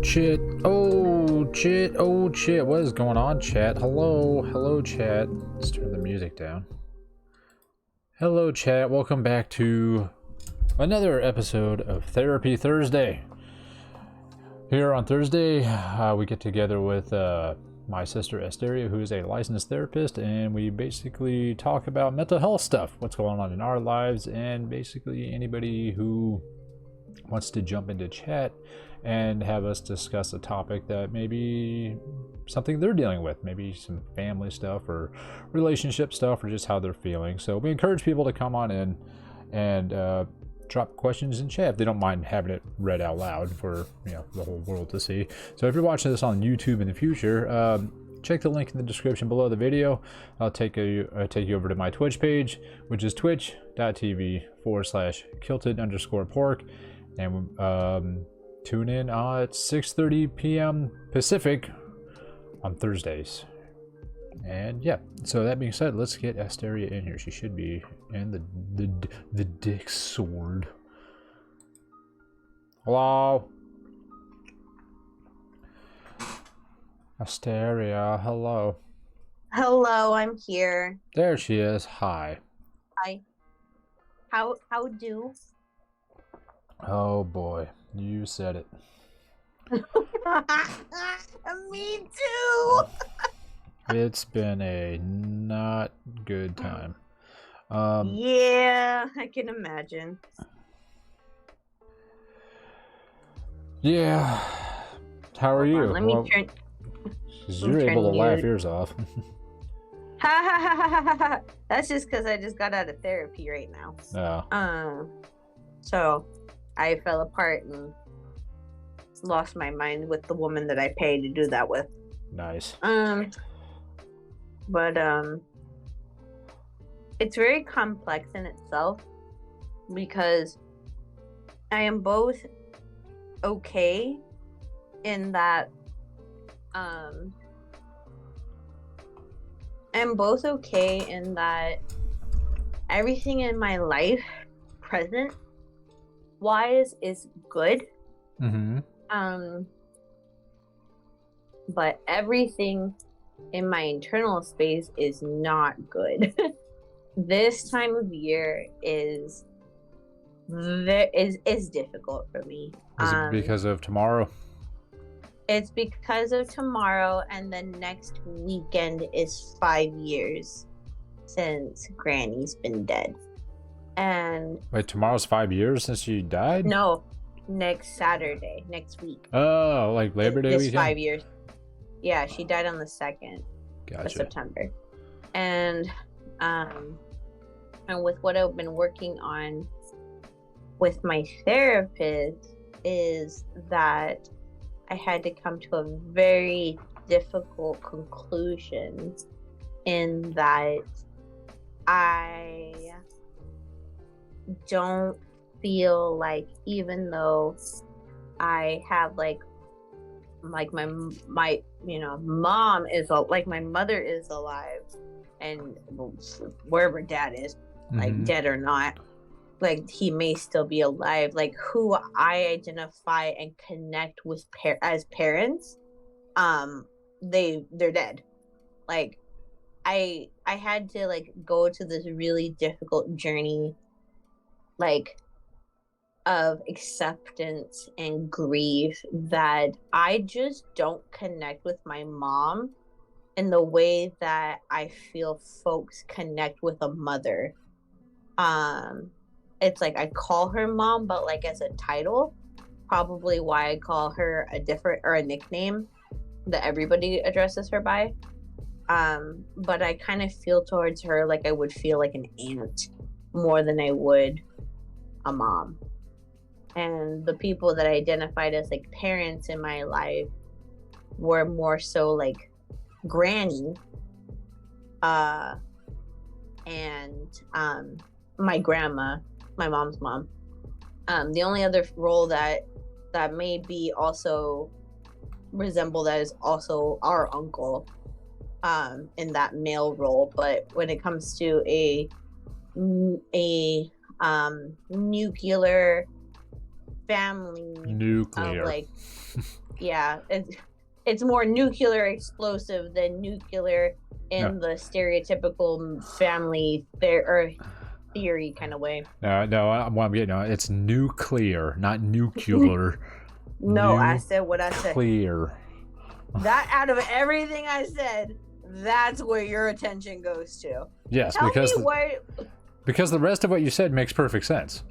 Chit. Oh, chit. Oh, chit. What is going on, chat? Hello. Hello, chat. Let's turn the music down. Hello, chat. Welcome back to another episode of Therapy Thursday. Here on Thursday, we get together with my sister Asteria, who is a licensed therapist, and we basically talk about mental health stuff, what's going on in our lives, and basically anybody who wants to jump into chat and have us discuss a topic that maybe something they're dealing with, maybe some family stuff or relationship stuff or just how they're feeling. So we encourage people to come on in and drop questions in chat if they don't mind having it read out loud for the whole world to see. So if you're watching this on YouTube in the future, check the link in the description below the video. I'll take you over to my Twitch page, which is twitch.tv/kilted_pork, and tune in at 6:30 p.m. Pacific on Thursdays. And yeah, so that being said, let's get Asteria in here. She should be in the dick sword. Hello, Asteria. Hello. Hello, I'm here. There she is. Hi. Hi. How do? Oh boy, you said it. Me too. It's been a not good time. Yeah, I can imagine. Yeah. How are you? Let me turn. You're able to laugh yours off. Ha ha ha ha ha ha. That's just because I just got out of therapy right now. Yeah. So I fell apart and lost my mind with the woman that I paid to do that with. Nice. But it's very complex in itself because I am both okay in that everything in my life present wise is good. Mm-hmm. But everything in my internal space is not good. This time of year is difficult for me. Is it because of tomorrow? It's because of tomorrow, and the next weekend is 5 years since Granny's been dead. And wait, tomorrow's 5 years since she died? No, next Saturday, next week. Oh, like Labor Day weekend? 5 years. Yeah, she died on the 2nd of September. And with what I've been working on with my therapist is that I had to come to a very difficult conclusion in that I don't feel like, even though I have like my mom is like, my mother is alive and wherever dad is, like dead or not, like he may still be alive, like who I identify and connect with as parents, they're dead. Like I had to like go to this really difficult journey, like of acceptance and grief, that I just don't connect with my mom in the way that I feel folks connect with a mother. It's like I call her mom, but like as a title, probably why I call her a different or a nickname that everybody addresses her by. But I kind of feel towards her like I would feel like an aunt more than I would a mom. And the people that I identified as like parents in my life were more so like Granny, and my grandma, my mom's mom. The only other role that may be also resemble that is also our uncle, in that male role. But when it comes to a nuclear family nuclear of like yeah, it's more nuclear explosive than nuclear in the stereotypical family theory kind of way. No, what I'm getting at, it's nuclear, not nuclear. No, I said what I said. Nuclear. That out of everything I said, that's where your attention goes to. Yes, Tell me because the rest of what you said makes perfect sense.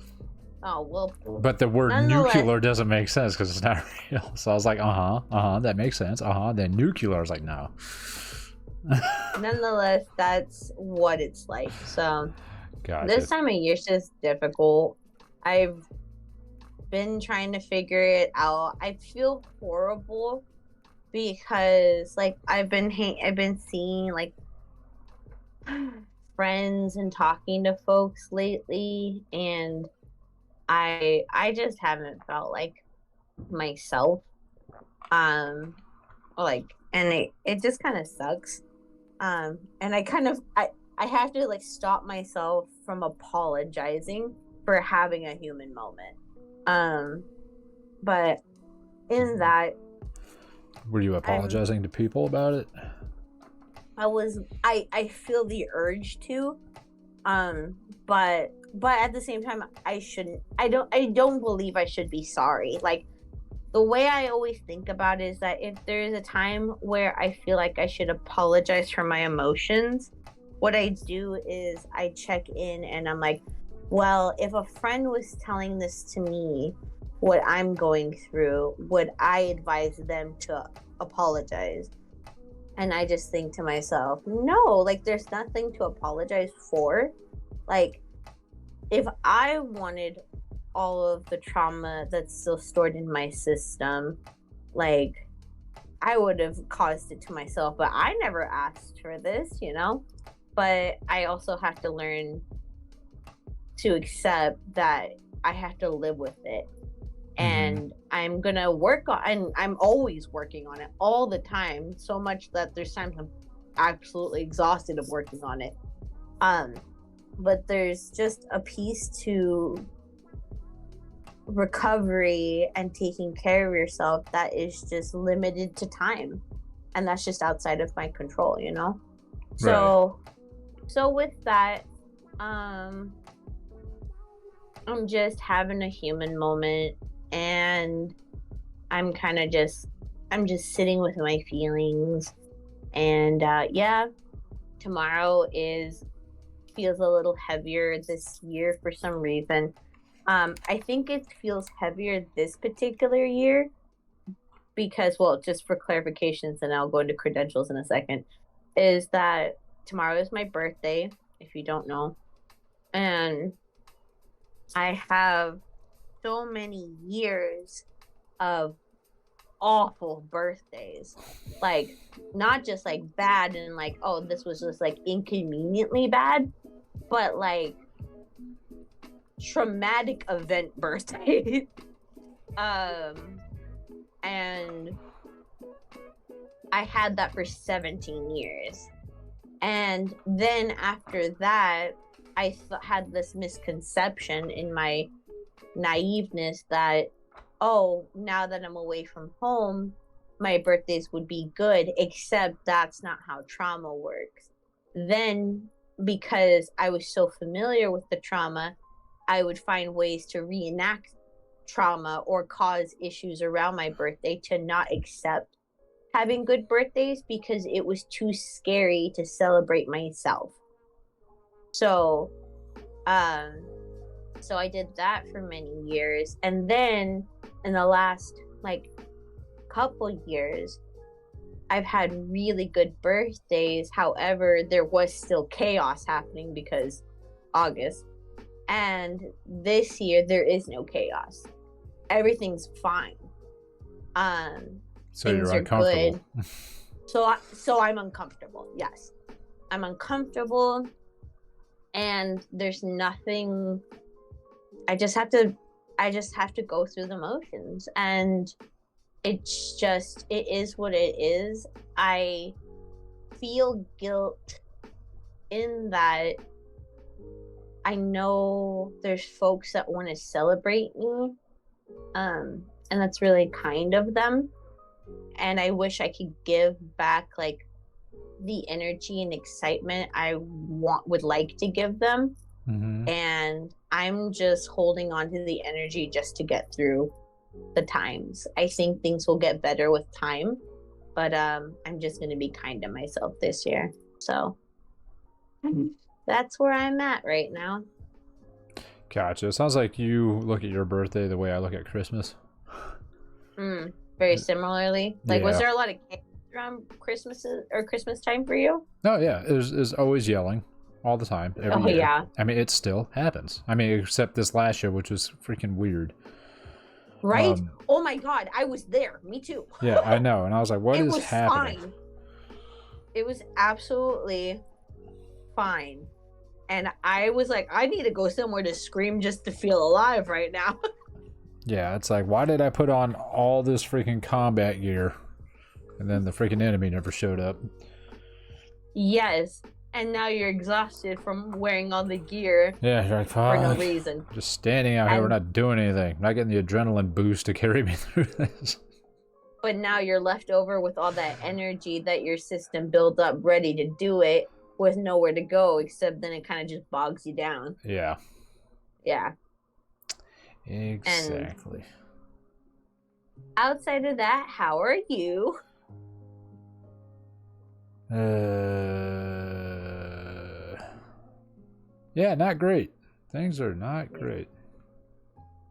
Oh, well. But the word nuclear doesn't make sense because it's not real. So I was like, that makes sense. Then nuclear, I was like, no. Nonetheless, that's what it's like. So gotcha. This time of year is just difficult. I've been trying to figure it out. I feel horrible because like I've been seeing like friends and talking to folks lately, and I just haven't felt like myself. Like, and it just kind of sucks. And I have to like stop myself from apologizing for having a human moment. But in that, were you apologizing to people about it? I feel the urge to, but at the same time I shouldn't. I don't believe I should be sorry. Like, the way I always think about it is that if there is a time where I feel like I should apologize for my emotions, what I do is I check in and I'm like, well, if a friend was telling this to me, what I'm going through, would I advise them to apologize? And I just think to myself, no, like there's nothing to apologize for. Like, if I wanted all of the trauma that's still stored in my system, like, I would have caused it to myself, but I never asked for this, you know? But I also have to learn to accept that I have to live with it. And I'm gonna work on, and I'm always working on it all the time, so much that there's times I'm absolutely exhausted of working on it. But there's just a piece to recovery and taking care of yourself that is just limited to time, and that's just outside of my control, you know? So with that, I'm just having a human moment, and I'm just sitting with my feelings. And tomorrow feels a little heavier this year for some reason. I think it feels heavier this particular year because, well, just for clarifications, and I'll go into credentials in a second, is that tomorrow is my birthday, if you don't know. And I have so many years of awful birthdays. Like, not just like bad and like, oh, this was just like inconveniently bad, but like traumatic event birthdays. And I had that for 17 years. And then after that, I had this misconception in my naiveness that, oh, now that I'm away from home, my birthdays would be good, except that's not how trauma works. Then, because I was so familiar with the trauma, I would find ways to reenact trauma or cause issues around my birthday to not accept having good birthdays because it was too scary to celebrate myself. So I did that for many years, and then in the last like couple years I've had really good birthdays. However, there was still chaos happening because August, and this year there is no chaos. Everything's fine. So things you're uncomfortable. Good. So I'm uncomfortable. Yes, I'm uncomfortable, and there's nothing. I just have to go through the motions, and it is what it is. I feel guilt in that I know there's folks that want to celebrate me, and that's really kind of them. and I wish I could give back like the energy and excitement I would like to give them. Mm-hmm. And I'm just holding on to the energy just to get through the times. I think things will get better with time, but I'm just going to be kind to myself this year. So that's where I'm at right now. Gotcha. It sounds like you look at your birthday the way I look at Christmas. Very similarly. Like, was Yeah. there a lot of chaos around Christmas or Christmas time for you? Oh yeah, there's always yelling all the time, every year. Yeah. I mean, it still happens. I mean, except this last year, which was freaking weird. Right? Oh my god, I was there. Me too. Yeah, I know. And I was like, what is happening? Fine. It was absolutely fine. And I was like, I need to go somewhere to scream just to feel alive right now. Yeah, it's like, why did I put on all this freaking combat gear? And then the freaking enemy never showed up. Yes. And now you're exhausted from wearing all the gear. Yeah, you're like, for no reason. Just standing out here, we're not doing anything. Not getting the adrenaline boost to carry me through this. But now you're left over with all that energy that your system built up ready to do it with nowhere to go, except then it kind of just bogs you down. Yeah. Yeah. Exactly. And outside of that, how are you? Yeah, not great. Things are not great.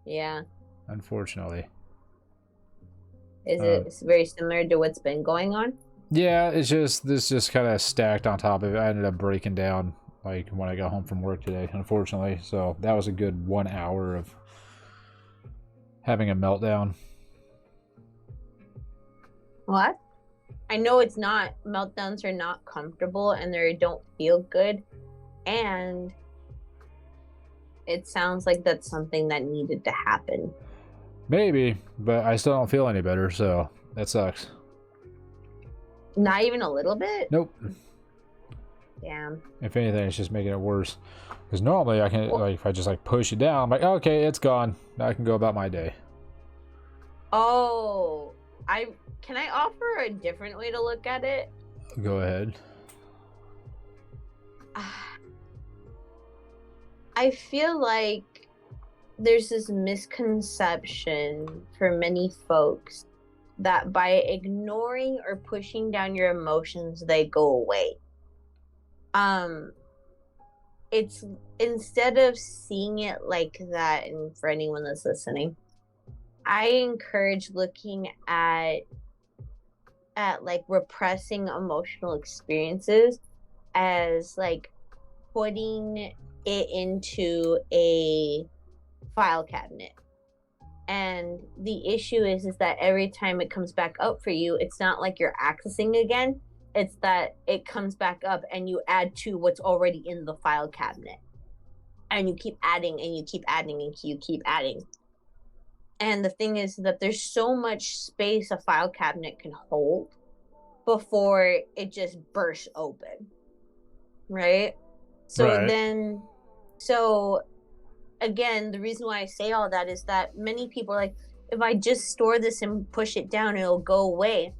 Yeah. Unfortunately. Is it very similar to what's been going on? Yeah, it's just this just kind of stacked on top of it. I ended up breaking down like when I got home from work today, unfortunately. So that was a good 1 hour of having a meltdown. What? I know it's not. Meltdowns are not comfortable and they don't feel good. And it sounds like that's something that needed to happen. Maybe, but I still don't feel any better, so that sucks. Not even a little bit? Nope. Damn. If anything, it's just making it worse. Because normally I can, like, if I just like push it down, I'm like, okay, it's gone. Now I can go about my day. Oh, can I offer a different way to look at it? Go ahead. I feel like there's this misconception for many folks that by ignoring or pushing down your emotions, they go away. It's instead of seeing it like that, and for anyone that's listening, I encourage looking at like repressing emotional experiences as like putting it into a file cabinet. And the issue is that every time it comes back up for you, it's not like you're accessing again. It's that it comes back up and you add to what's already in the file cabinet. And you keep adding and you keep adding and you keep adding. And the thing is that there's so much space a file cabinet can hold before it just bursts open. Right? So Right. So again, the reason why I say all that is that many people are like, if I just store this and push it down, it'll go away.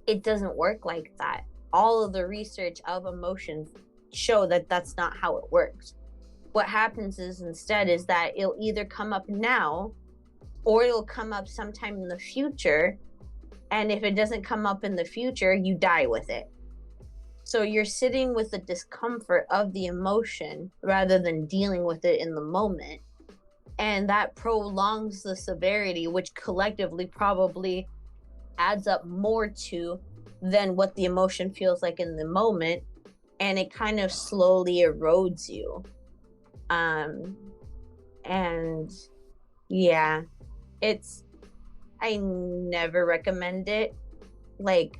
It doesn't work like that. All of the research of emotions show that that's not how it works. What happens is instead is that it'll either come up now or it'll come up sometime in the future. And if it doesn't come up in the future, you die with it. So you're sitting with the discomfort of the emotion rather than dealing with it in the moment. And that prolongs the severity, which collectively probably adds up more to than what the emotion feels like in the moment. And it kind of slowly erodes you. And yeah, I never recommend it. Like,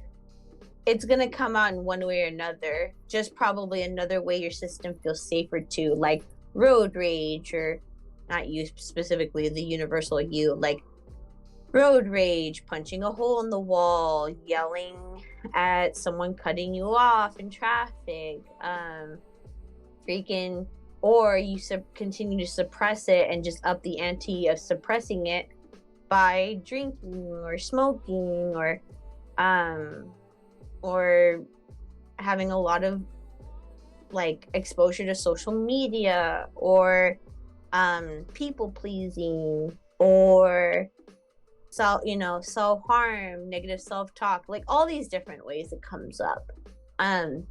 it's gonna come out in one way or another, just probably another way your system feels safer too, like road rage, or not you specifically, the universal you, like road rage, punching a hole in the wall, yelling at someone cutting you off in traffic, freaking, or you continue to suppress it and just up the ante of suppressing it by drinking or smoking or or having a lot of like exposure to social media, or people pleasing, or self-harm, negative self-talk, like all these different ways it comes up. I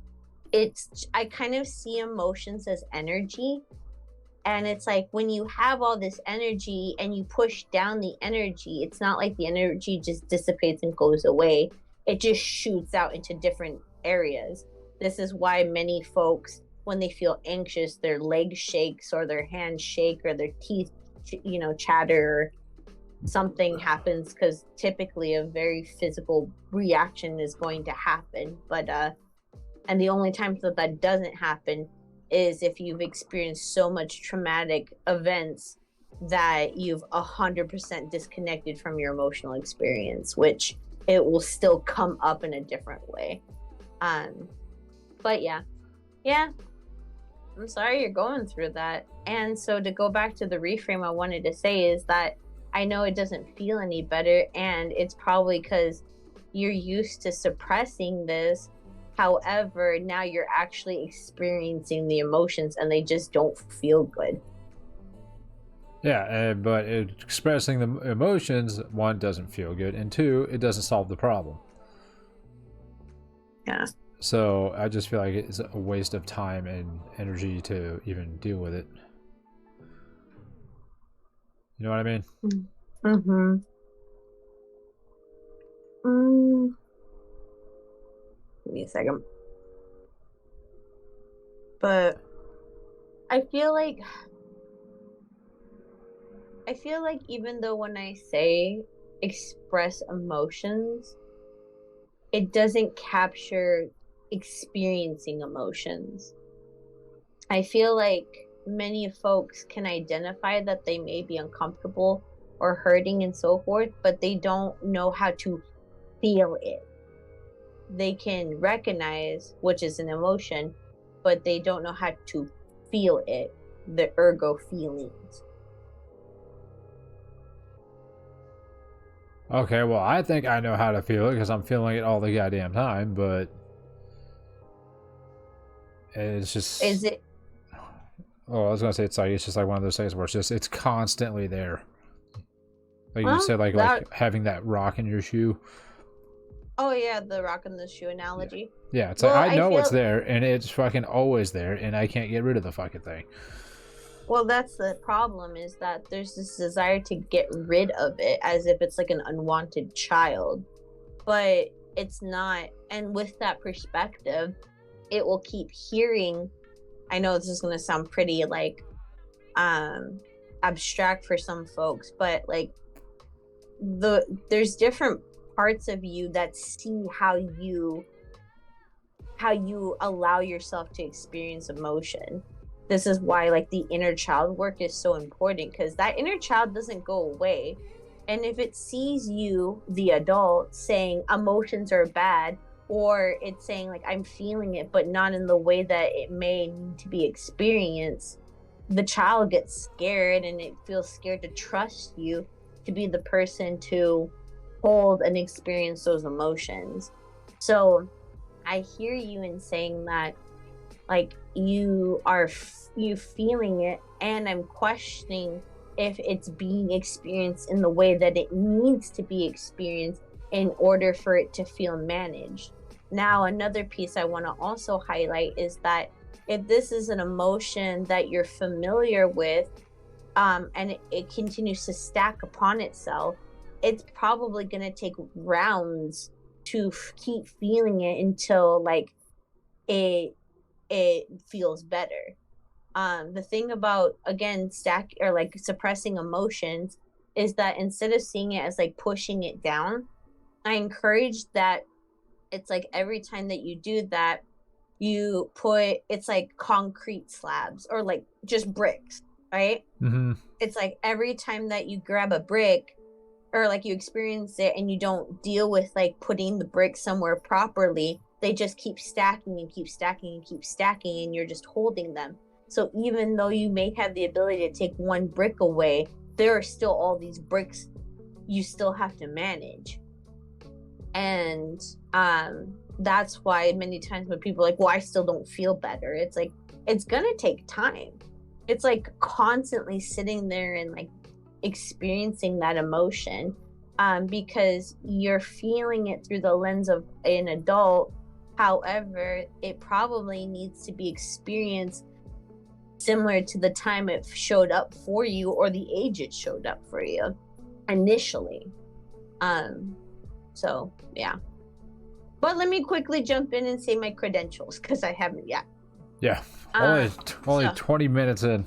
kind of see emotions as energy, and it's like when you have all this energy and you push down the energy, it's not like the energy just dissipates and goes away. It just shoots out into different areas. This is why many folks, when they feel anxious, their leg shakes or their hands shake or their teeth chatter, something happens, because typically a very physical reaction is going to happen. But and the only time that doesn't happen is if you've experienced so much traumatic events that you've 100% disconnected from your emotional experience, which it will still come up in a different way. But yeah, I'm sorry you're going through that. And so to go back to the reframe, I wanted to say is that I know it doesn't feel any better, and it's probably because you're used to suppressing this. However, now you're actually experiencing the emotions and they just don't feel good. Yeah, but expressing the emotions, one, doesn't feel good, and two, it doesn't solve the problem. Yeah. So I just feel like it's a waste of time and energy to even deal with it. You know what I mean? Mm-hmm. Give me a second. But I feel like even though when I say express emotions, it doesn't capture experiencing emotions. I feel like many folks can identify that they may be uncomfortable or hurting and so forth, but they don't know how to feel it. They can recognize which is an emotion, but they don't know how to feel it, the ergo feelings. Okay, well, I think I know how to feel it because I'm feeling it all the goddamn time, but it's just... Is it... Oh, I was gonna say it's just like one of those things where it's constantly there. Like you said, like having that rock in your shoe. Oh yeah, the rock in the shoe analogy. Yeah, it's like I know it's there, and it's fucking always there, and I can't get rid of the fucking thing. Well, that's the problem, is that there's this desire to get rid of it as if it's like an unwanted child. But it's not. And with that perspective, it will keep hearing... I know this is going to sound pretty like abstract for some folks, but like there's different parts of you that see how you allow yourself to experience emotion. This is why like the inner child work is so important, because that inner child doesn't go away. And if it sees you, the adult, saying emotions are bad, or it's saying like I'm feeling it but not in the way that it may need to be experienced, the child gets scared, and it feels scared to trust you to be the person to hold and experience those emotions. So I hear you in saying that like you feeling it, and I'm questioning if it's being experienced in the way that it needs to be experienced in order for it to feel managed. Now, another piece I want to also highlight is that if this is an emotion that you're familiar with, and it continues to stack upon itself, it's probably going to take rounds to keep feeling it until like it feels better. The thing about, again, suppressing emotions is that instead of seeing it as like pushing it down, I encourage that it's like every time that you do that, you put, it's like concrete slabs or like just bricks, right? Mm-hmm. It's like every time that you grab a brick or like you experience it and you don't deal with like putting the brick somewhere properly, they just keep stacking and keep stacking and keep stacking, and you're just holding them. So even though you may have the ability to take one brick away, there are still all these bricks you still have to manage. And that's why many times when people are like, well, I still don't feel better, it's like, it's gonna take time. It's like constantly sitting there and like experiencing that emotion, because you're feeling it through the lens of an adult. However, it probably needs to be experienced similar to the time it showed up for you or the age it showed up for you initially. So yeah. But let me quickly jump in and say my credentials because I haven't yet. Yeah, only 20 minutes in.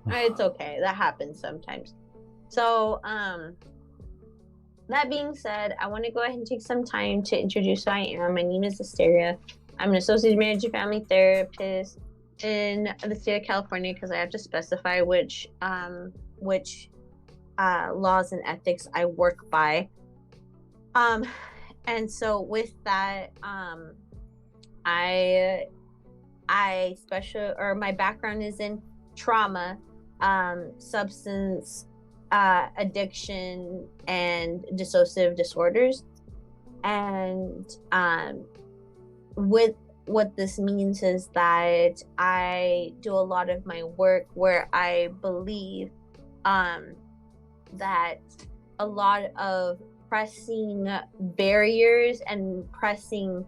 It's okay. That happens sometimes. So, that being said, I want to go ahead and take some time to introduce who I am. My name is Asteria. I'm an associate marriage and family therapist in the state of California because I have to specify which laws and ethics I work by. And so with that, my background is in trauma, substance addiction, and dissociative disorders. And with what this means is that I do a lot of my work where I believe that a lot of pressing barriers and pressing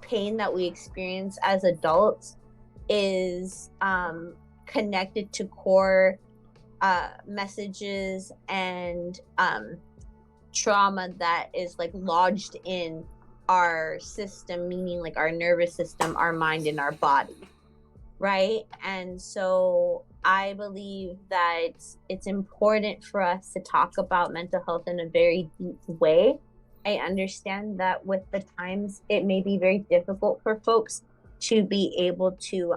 pain that we experience as adults is connected to core messages and trauma that is like lodged in our system, meaning like our nervous system, our mind, and our body, right? And so I believe that it's important for us to talk about mental health in a very deep way. I understand that with the times, it may be very difficult for folks to be able to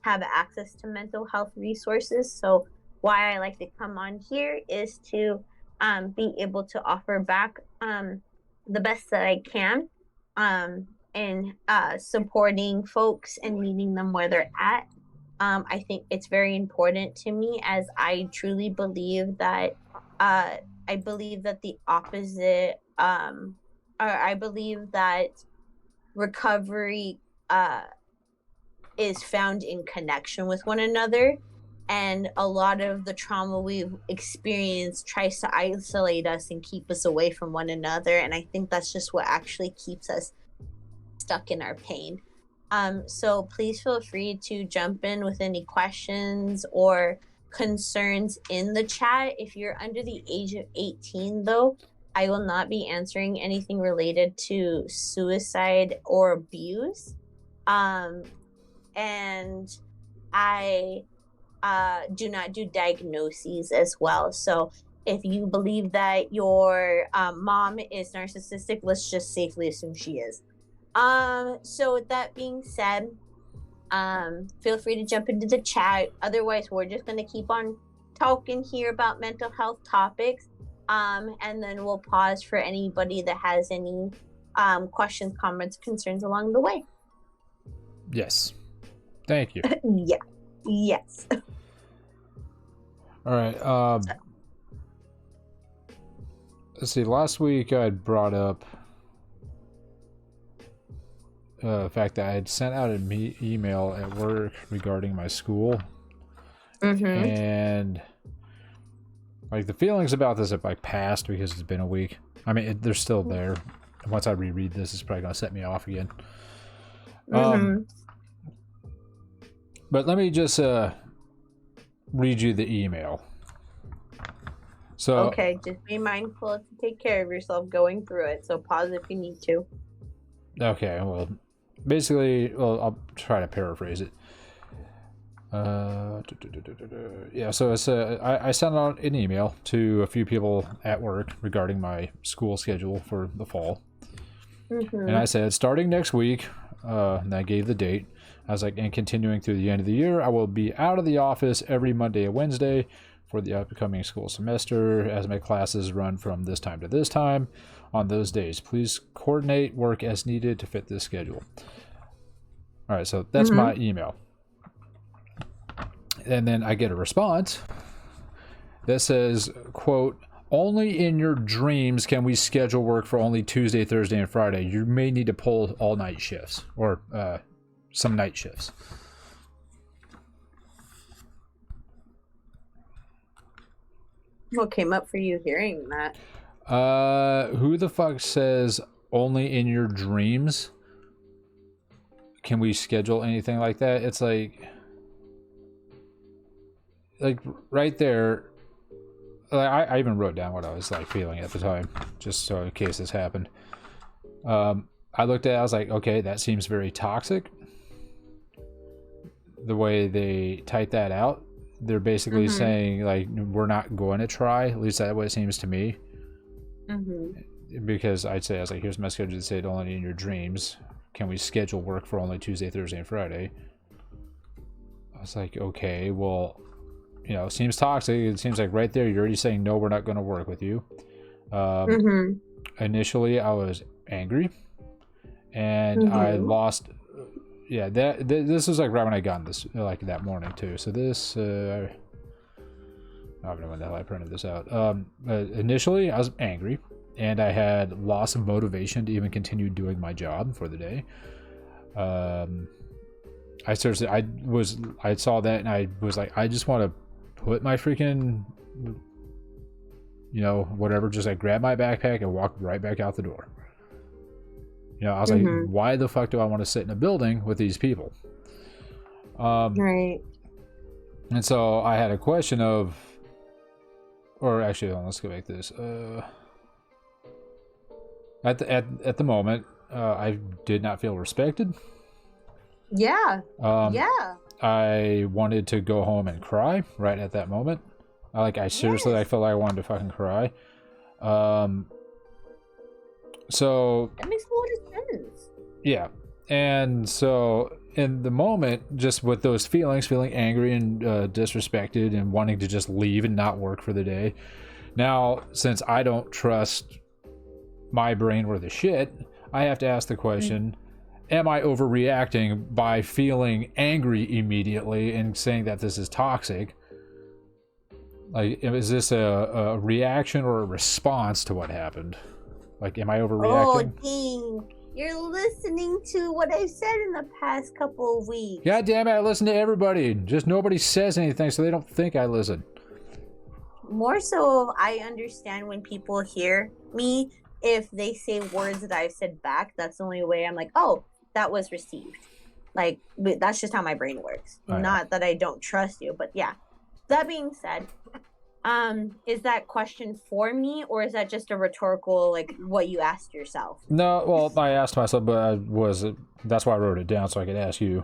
have access to mental health resources. So why I like to come on here is to be able to offer back the best that I can in supporting folks and meeting them where they're at. I think it's very important to me, as I truly believe that I believe that the opposite, or I believe that recovery is found in connection with one another. And a lot of the trauma we've experienced tries to isolate us and keep us away from one another. And I think that's just what actually keeps us stuck in our pain. So please feel free to jump in with any questions or concerns in the chat. If you're under the age of 18, though, I will not be answering anything related to suicide or abuse. And I do not do diagnoses as well. So if you believe that your mom is narcissistic, let's just safely assume she is. So with that being said, feel free to jump into the chat. Otherwise, we're just going to keep on talking here about mental health topics. And then we'll pause for anybody that has any questions, comments, concerns along the way. Yes. Thank you. Yeah. Yes. All right. Let's see. Last week I brought up the fact that I had sent out an email at work regarding my school, and like the feelings about this have like passed because it's been a week. I mean, they're still there. And once I reread this, it's probably gonna set me off again. But let me just read you the email. So okay, just be mindful to take care of yourself going through it. So pause if you need to. Okay, well, basically, I'll try to paraphrase it. Yeah, so it's I sent out an email to a few people at work regarding my school schedule for the fall. And I said, starting next week, and I gave the date. I was like, and continuing through the end of the year, I will be out of the office every Monday and Wednesday for the upcoming school semester, as my classes run from this time to this time on those days. Please coordinate work as needed to fit this schedule. All right, so that's my email. And then I get a response that says, quote, only in your dreams can we schedule work for only Tuesday, Thursday, and Friday. You may need to pull all night shifts or some night shifts. What came up for you hearing that? Who the fuck says only in your dreams can we schedule anything like that? It's like right there. I even wrote down what I was like feeling at the time, just so in case this happened. I looked at it, I was like, okay, that seems very toxic. The way they type that out, they're basically saying like, we're not going to try. At least that's what it seems to me. Because I was like, here's my schedule that said only in your dreams can we schedule work for only Tuesday, Thursday, and Friday. I was like, okay, well, you know, seems toxic. It seems like right there you're already saying no, we're not going to work with you. Initially I was angry and I lost. Yeah, this was like right when I got this, like that morning too. So this I don't know when the hell I printed this out. Initially I was angry and I had loss of motivation to even continue doing my job for the day. I saw that and I was like, I just want to put my freaking, you know, whatever, just like grab my backpack and walk right back out the door. You know, I was like, why the fuck do I want to sit in a building with these people? Right. And so I had a question of, or actually, let's go back to this. At the moment, I did not feel respected. Yeah. Yeah. I wanted to go home and cry right at that moment. I seriously, I felt like I wanted to fucking cry. So that makes a lot of sense. Yeah, and so in the moment, just with those feelings, feeling angry and disrespected and wanting to just leave and not work for the day. Now, since I don't trust my brain worth of shit, I have to ask the question, am I overreacting by feeling angry immediately and saying that this is toxic? Like, is this a reaction or a response to what happened? Like, am I overreacting? Oh, dang. You're listening to what I've said in the past couple of weeks. God damn it, I listen to everybody. Just nobody says anything, so they don't think I listen. More so, I understand when people hear me, if they say words that I've said back, that's the only way I'm like, oh, that was received. Like, that's just how my brain works. Not that I don't trust you, but yeah. That being said, is that question for me, or is that just a rhetorical, like what you asked yourself? No, well, I asked myself, but that's why I wrote it down so I could ask you.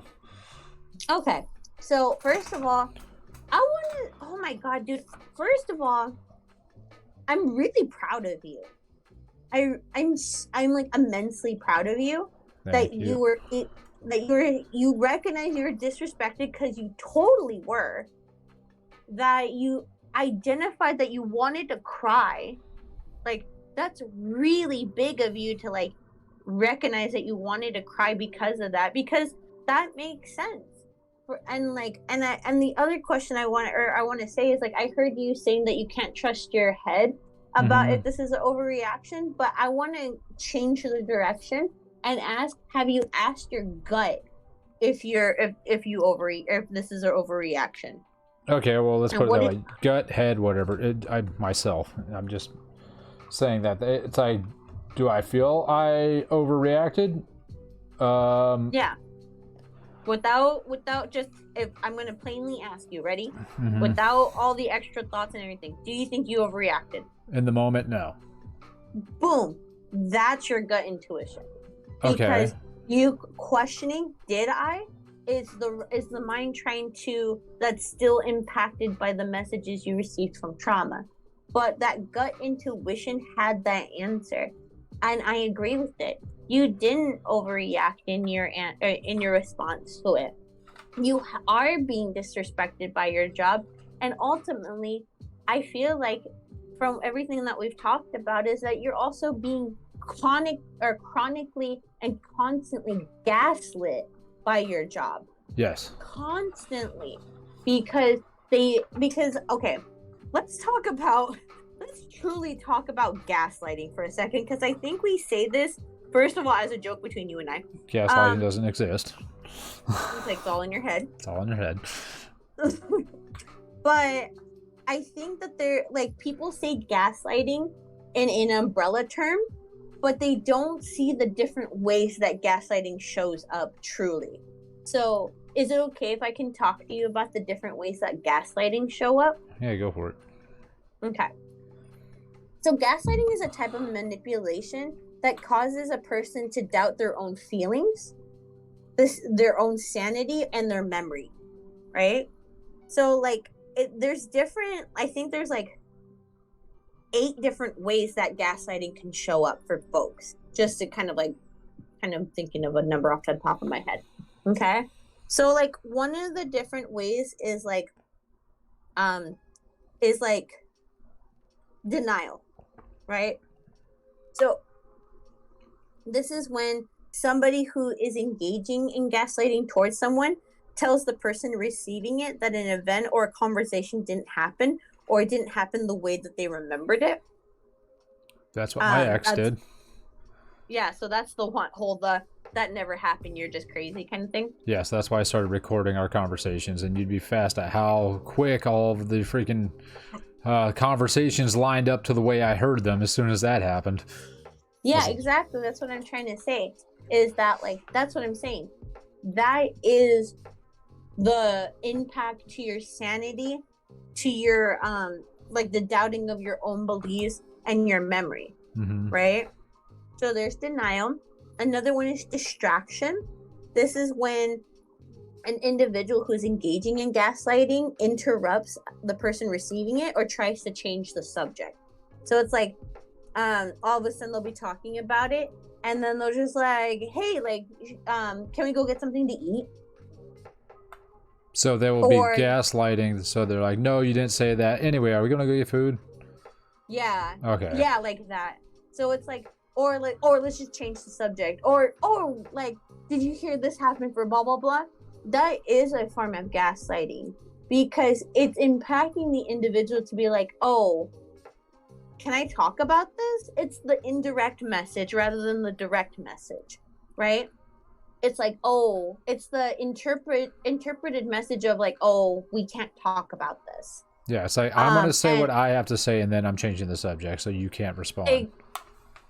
Okay, so first of all, I want to. Oh my god, dude! First of all, I'm really proud of you. I'm like immensely proud of you. Thank you. You recognize you were disrespected, because you totally were. That you identified that you wanted to cry. Like, that's really big of you to like recognize that you wanted to cry because of that, because that makes sense. And the other question I want to say is, like, I heard you saying that you can't trust your head about if this is an overreaction, but I want to change the direction and ask, have you asked your gut if this is an overreaction? Okay, well, let's put it that way. Gut, head, whatever. I'm just saying that. It's like, do I feel I overreacted? Yeah. Without just, if I'm going to plainly ask you, ready? Without all the extra thoughts and everything, do you think you overreacted? In the moment, no. Boom. That's your gut intuition. Okay. Because you questioning, did I? Is the mind trying to, that's still impacted by the messages you received from trauma. But that gut intuition had that answer. And I agree with it. You didn't overreact in your response to it. You are being disrespected by your job. And ultimately, I feel like from everything that we've talked about is that you're also being chronically and constantly gaslit by your job. Yes. Constantly. Because okay, let's truly talk about gaslighting for a second, because I think we say this first of all as a joke between you and I. Gaslighting doesn't exist. It's like it's all in your head. It's all in your head. But I think that they're like, people say gaslighting in an umbrella term, but they don't see the different ways that gaslighting shows up truly. So is it okay if I can talk to you about the different ways that gaslighting show up? Yeah, go for it. Okay. So gaslighting is a type of manipulation that causes a person to doubt their own feelings, their own sanity, and their memory, right? So like there's different, I think there's like 8 different ways that gaslighting can show up for folks, just to kind of thinking of a number off the top of my head. Okay. So like one of the different ways is like denial, right? So this is when somebody who is engaging in gaslighting towards someone tells the person receiving it that an event or a conversation didn't happen, or it didn't happen the way that they remembered it. That's what my ex did. Yeah, so that's the whole that never happened, you're just crazy kind of thing. Yeah, so that's why I started recording our conversations, and you'd be fast at how quick all of the freaking conversations lined up to the way I heard them as soon as that happened. Yeah, exactly. That's what I'm trying to say. Is that like, that's what I'm saying. That is the impact to your sanity, to your like the doubting of your own beliefs and your memory, right? So there's denial. Another one is distraction. This is when an individual who's engaging in gaslighting interrupts the person receiving it or tries to change the subject. So it's like all of a sudden they'll be talking about it, and then they'll just like, hey, like can we go get something to eat? So they will be gaslighting. So they're like, no, you didn't say that. Anyway, are we gonna go get food? Yeah. Okay. Yeah, like that. So it's like, or let's just change the subject, or like, did you hear this happen for blah blah blah? That is a form of gaslighting, because it's impacting the individual to be like, oh, can I talk about this? It's the indirect message rather than the direct message, right? It's like, oh, it's the interpreted message of like, oh, we can't talk about this. Yeah, it's like, I'm going to say what I have to say, and then I'm changing the subject, so you can't respond.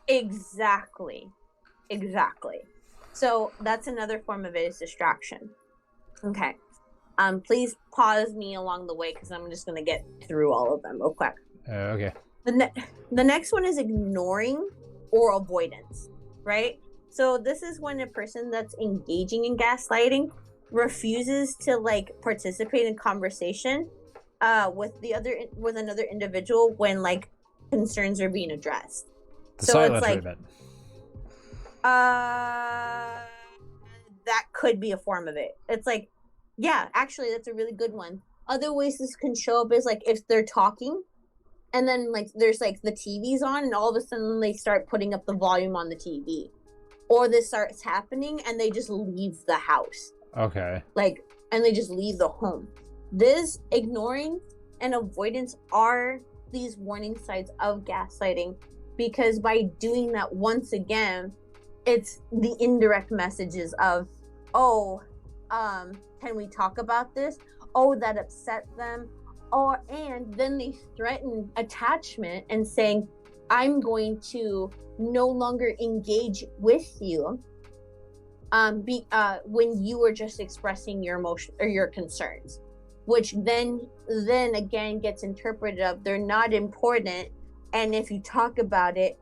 Exactly. So that's another form of it, is distraction. Okay. Please pause me along the way, because I'm just going to get through all of them real quick. Okay. The next one is ignoring or avoidance, right? So this is when a person that's engaging in gaslighting refuses to like participate in conversation with another individual when like concerns are being addressed. The silent treatment. That could be a form of it. It's like, yeah, actually that's a really good one. Other ways this can show up is like if they're talking and then like there's like the TV's on and all of a sudden they start putting up the volume on the TV. Or this starts happening and they just leave the house. Okay. Like, and they just leave the home. This ignoring and avoidance are these warning signs of gaslighting, because by doing that once again, it's the indirect messages of, oh, can we talk about this? Oh, that upset them. And then they threaten attachment and saying, I'm going to no longer engage with you when you were just expressing your emotion or your concerns, which then again gets interpreted of they're not important, and if you talk about it,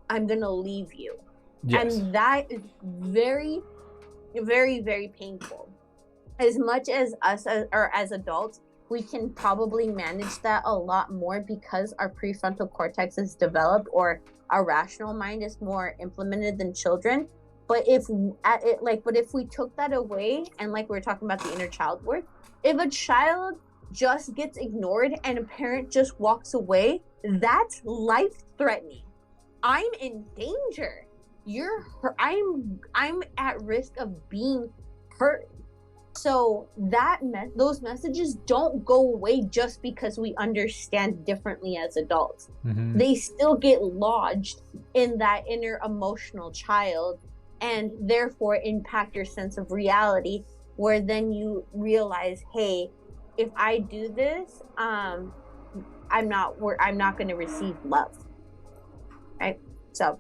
I'm gonna leave you. Yes. And that is very, very, very painful. As much as us as adults, we can probably manage that a lot more because our prefrontal cortex is developed, or our rational mind is more implemented than children. But if we took that away, and like we were talking about the inner child work, if a child just gets ignored and a parent just walks away, that's life-threatening. I'm in danger. I'm at risk of being hurt. So those messages don't go away just because we understand differently as adults. Mm-hmm. They still get lodged in that inner emotional child and therefore impact your sense of reality, where then you realize, hey, if I do this, I'm not going to receive love. Right? So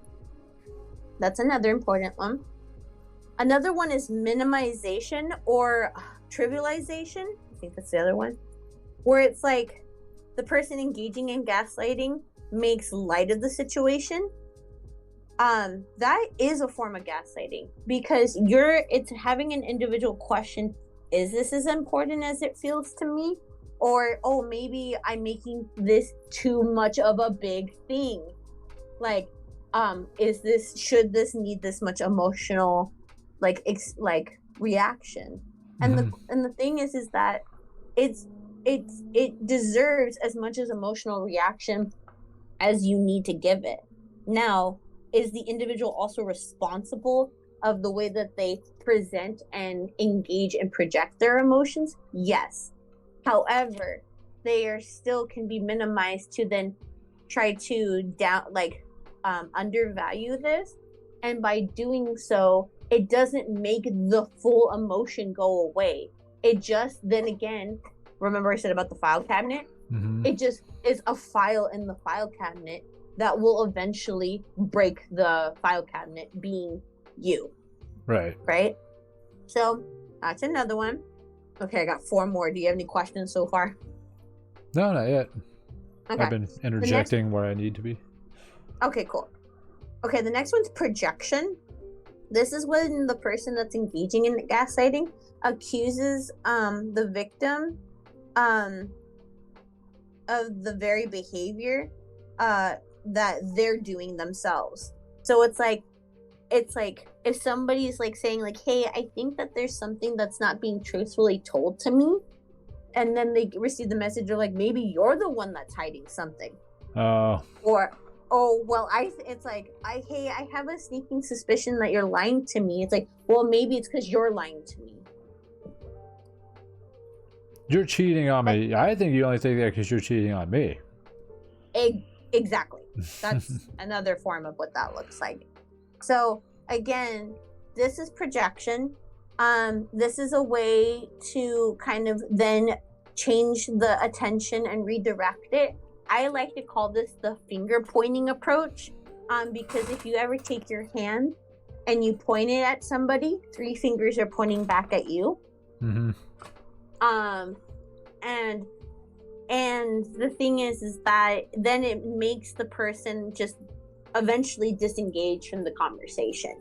that's another important one. Another one is minimization or trivialization. I think that's the other one. Where it's like the person engaging in gaslighting makes light of the situation. That is a form of gaslighting, because it's having an individual question, is this as important as it feels to me? Or, oh, maybe I'm making this too much of a big thing. Like, should this need this much emotional reaction? And the thing is that it deserves as much as emotional reaction as you need to give it. Now, is the individual also responsible of the way that they present and engage and project their emotions? Yes. However, they are still can be minimized to then try to undervalue this, and by doing so, it doesn't make the full emotion go away. It just, then again, remember I said about the file cabinet? Mm-hmm. It just is a file in the file cabinet that will eventually break the file cabinet, being you. Right. Right? So that's another one. Okay, I got 4 more. Do you have any questions so far? No, not yet. Okay. I've been interjecting where I need to be. Okay, cool. Okay, the next one's projection. This is when the person that's engaging in gaslighting accuses the victim of the very behavior that they're doing themselves. So it's like if somebody's like saying like, hey, I think that there's something that's not being truthfully told to me, and then they receive the message of like, maybe you're the one that's hiding something. Or, oh, well, I have a sneaking suspicion that you're lying to me. It's like, well, maybe it's because you're lying to me. You're cheating on me. I think you only think that because you're cheating on me. Exactly. That's another form of what that looks like. So again, this is projection. This is a way to kind of then change the attention and redirect it. I like to call this the finger pointing approach, because if you ever take your hand and you point it at somebody, 3 fingers are pointing back at you. Mm-hmm. And the thing is that then it makes the person just eventually disengage from the conversation.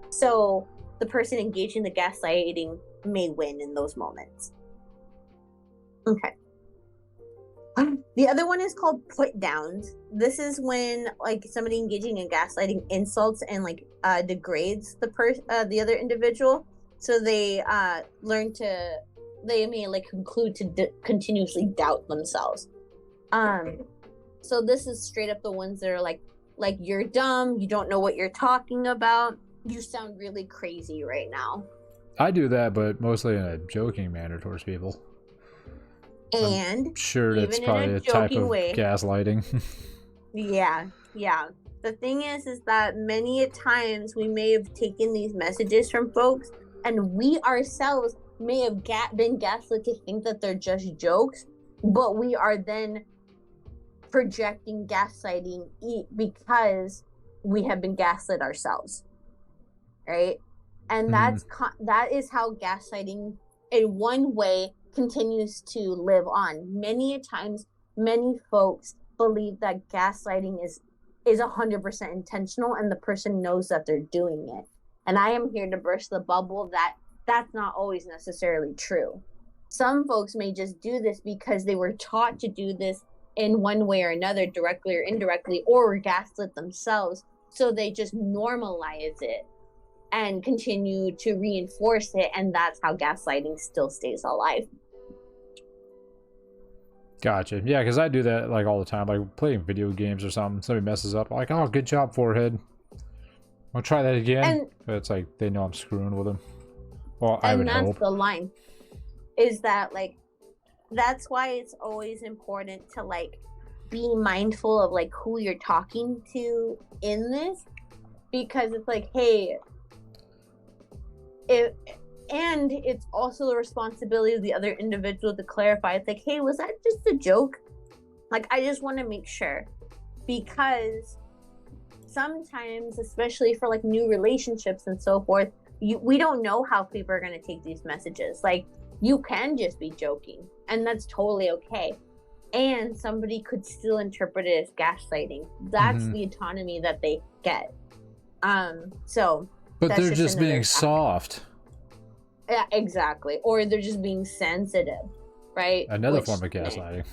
So the person engaged in the gaslighting may win in those moments. Okay. The other one is called put downs. This is when like somebody engaging in gaslighting insults and like degrades the other individual. So they may like conclude to continuously doubt themselves. So this is straight up the ones that are like you're dumb, you don't know what you're talking about, you sound really crazy right now. I do that, but mostly in a joking manner towards people. And I'm sure that's probably a type of gaslighting. Yeah. The thing is that many a times we may have taken these messages from folks, and we ourselves may have been gaslit to think that they're just jokes, but we are then projecting gaslighting because we have been gaslit ourselves, right? And that is how gaslighting in one way continues to live on. Many a times, many folks believe that gaslighting is 100% intentional, and the person knows that they're doing it. And I am here to burst the bubble that that's not always necessarily true. Some folks may just do this because they were taught to do this in one way or another, directly or indirectly, or were gaslit themselves, so they just normalize it and continue to reinforce it, and that's how gaslighting still stays alive. Gotcha. Yeah, because I do that like all the time, like playing video games or something. Somebody messes up, like, oh, good job, forehead. I'll try that again. But it's like they know I'm screwing with them. Well, I would hope. And that's the line. is that like that's why it's always important to like be mindful of like who you're talking to in this, because it's like, hey, it, and it's also the responsibility of the other individual to clarify. It's like, hey, was that just a joke? Like, I just want to make sure, because sometimes, especially for like new relationships and so forth, we don't know how people are going to take these messages. Like, you can just be joking, and that's totally okay. And somebody could still interpret it as gaslighting. That's the autonomy that they get. So, but they're just being soft. Yeah, exactly. Or they're just being sensitive, right? Another form of gaslighting.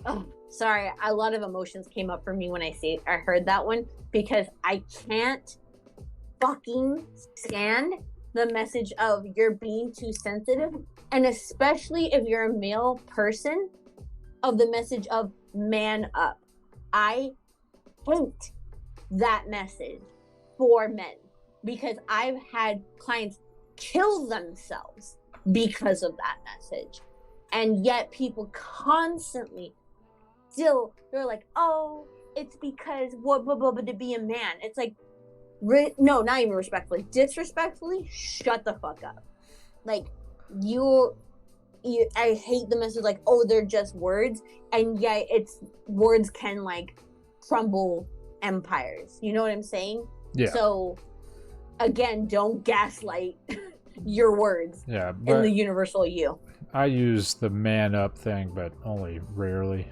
Oh, sorry, a lot of emotions came up for me when I heard that one, because I can't fucking stand the message of you're being too sensitive, and especially if you're a male person, of the message of man up. I hate that message for men, because I've had clients kill themselves because of that message, and yet people constantly still, they're like, oh, it's because what to be a man. It's like, no, not even respectfully, disrespectfully, shut the fuck up. Like, I hate the message like, oh, they're just words, and yet it's words can like crumble empires, you know what I'm saying? Yeah. So again, don't gaslight your words. Yeah, in the universal you. I use the man up thing, but only rarely.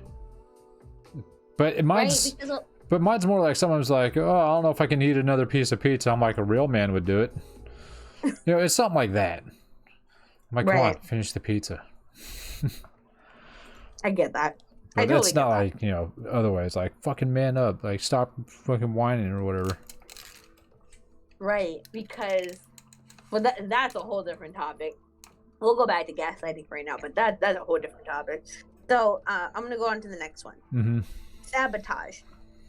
But mine's, right, but mine's more like someone's like, oh, I don't know if I can eat another piece of pizza. I'm like, a real man would do it. You know, it's something like that. I'm like, come on, finish the pizza. I get that. But I totally it's not like, you know, otherwise, like, fucking man up. Like, stop fucking whining or whatever. Right, because, well, that's a whole different topic. We'll go back to gaslighting for right now, but that's a whole different topic. So, I'm going to go on to the next one. Sabotage.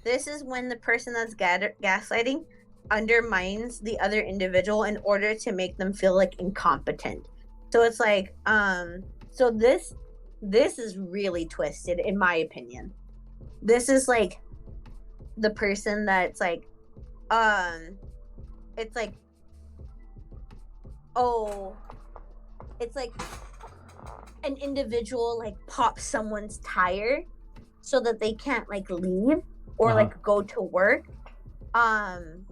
This is when the person that's gaslighting undermines the other individual in order to make them feel like incompetent. So it's like, so this is really twisted, in my opinion. This is like the person that's like, it's like, oh, it's like an individual like pops someone's tire so that they can't like leave or like go to work, and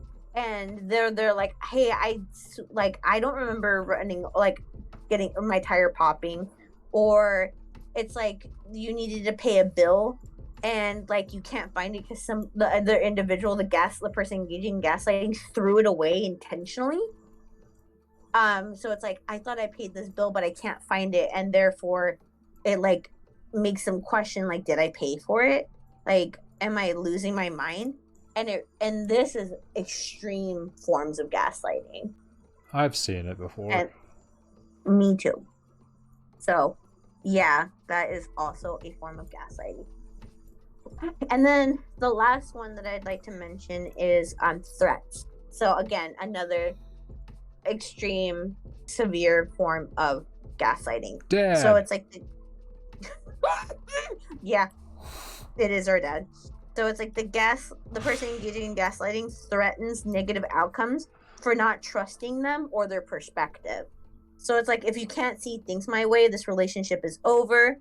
they're like, hey, I don't remember running, like getting my tire popping, or it's like you needed to pay a bill and like you can't find it because the other individual, the person engaging in gaslighting, threw it away intentionally. So it's like, I thought I paid this bill, but I can't find it, and therefore it like makes them question, like, did I pay for it? Like, am I losing my mind? And this is extreme forms of gaslighting. I've seen it before. And me too. So, yeah, that is also a form of gaslighting. And then the last one that I'd like to mention is threats. So again, another extreme, severe form of gaslighting. Dad. So it's like, yeah, it is our dad. So it's like the person engaging in gaslighting threatens negative outcomes for not trusting them or their perspective. So it's like, if you can't see things my way, this relationship is over.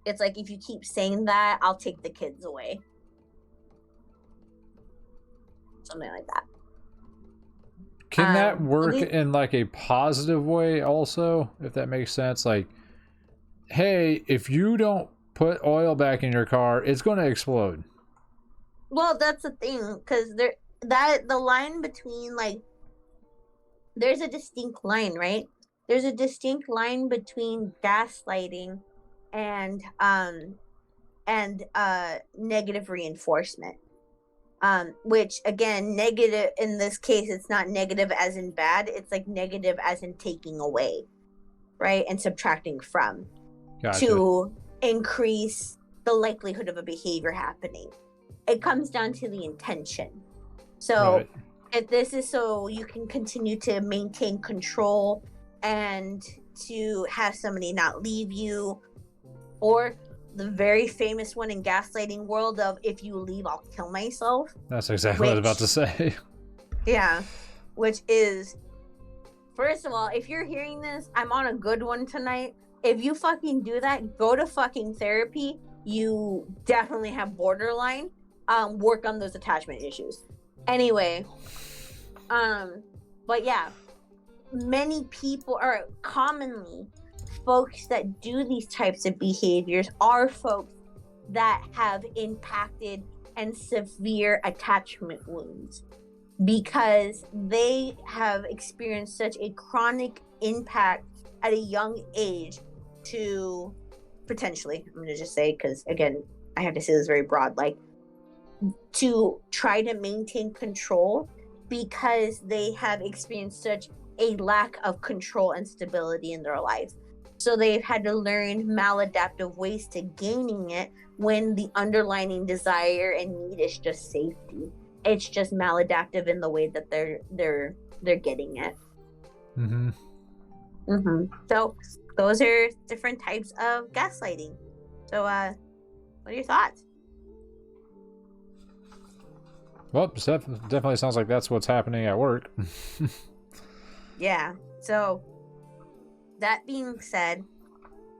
It's like, if you keep saying that, I'll take the kids away. Something like that. Can that work in like a positive way also, if that makes sense? Like, hey, if you don't put oil back in your car, it's going to explode. Well, that's the thing, because the line between, like, there's a distinct line, right? There's a distinct line between gaslighting and negative reinforcement. Which, again, negative in this case, it's not negative as in bad, it's like negative as in taking away, right? And subtracting from. Gotcha. To increase the likelihood of a behavior happening. It comes down to the intention. So, right. If this is so you can continue to maintain control and to have somebody not leave you, or the very famous one in gaslighting world of if you leave, I'll kill myself. That's exactly what I was about to say. Yeah, which is, first of all, if you're hearing this, I'm on a good one tonight. If you fucking do that, go to fucking therapy. You definitely have borderline. Work on those attachment issues. Anyway, but yeah, many people, or commonly, folks that do these types of behaviors are folks that have impacted and severe attachment wounds, because they have experienced such a chronic impact at a young age to, potentially, I'm going to just say, because again, I have to say this very broad, like, to try to maintain control, because they have experienced such a lack of control and stability in their life. So they've had to learn maladaptive ways to gaining it, when the underlying desire and need is just safety. It's just maladaptive in the way that they're getting it. So those are different types of gaslighting. So what are your thoughts? Well, definitely sounds like that's what's happening at work. Yeah. So that being said,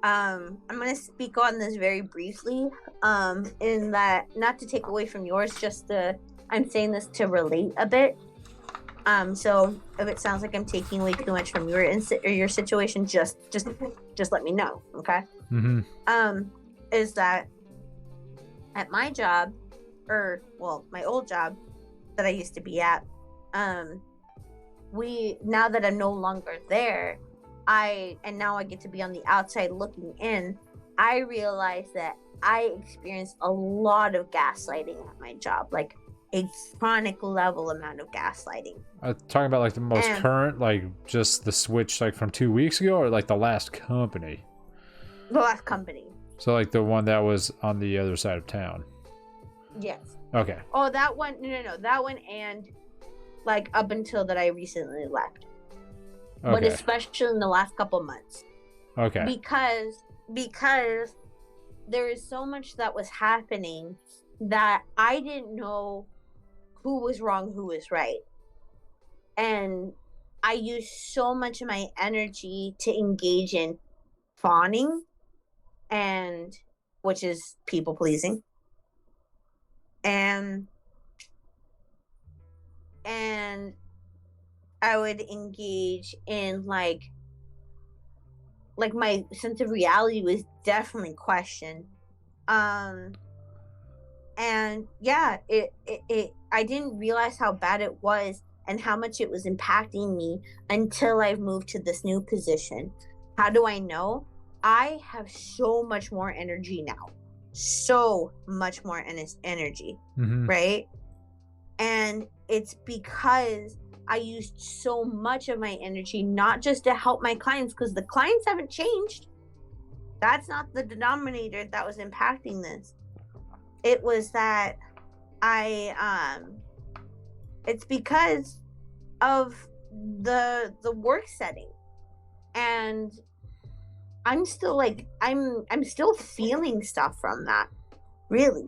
I'm going to speak on this very briefly, in that, not to take away from yours, I'm saying this to relate a bit. So if it sounds like I'm taking away too much from your situation, just let me know, okay? Is that at my job, my old job that I used to be at, now that I'm no longer there, now I get to be on the outside looking in, I realize that I experienced a lot of gaslighting at my job, like a chronic level amount of gaslighting. Talking about like the most current, like just the switch like from 2 weeks ago, or like the last company? The last company. So like the one that was on the other side of town. Yes. Okay. Oh, that one. No. That one, and like up until that I recently left. Okay. But especially in the last couple months. Okay. Because there is so much that was happening that I didn't know who was wrong, who was right. And I used so much of my energy to engage in fawning, and which is people pleasing. And I would engage in like my sense of reality was definitely questioned. And yeah, it I didn't realize how bad it was and how much it was impacting me until I've moved to this new position. How do I know? I have so much more energy now. So much more energy, right? And it's because I used so much of my energy, not just to help my clients, because the clients haven't changed. That's not the denominator that was impacting this. It was that it's because of the work setting, and I'm still like I'm still feeling stuff from that, really.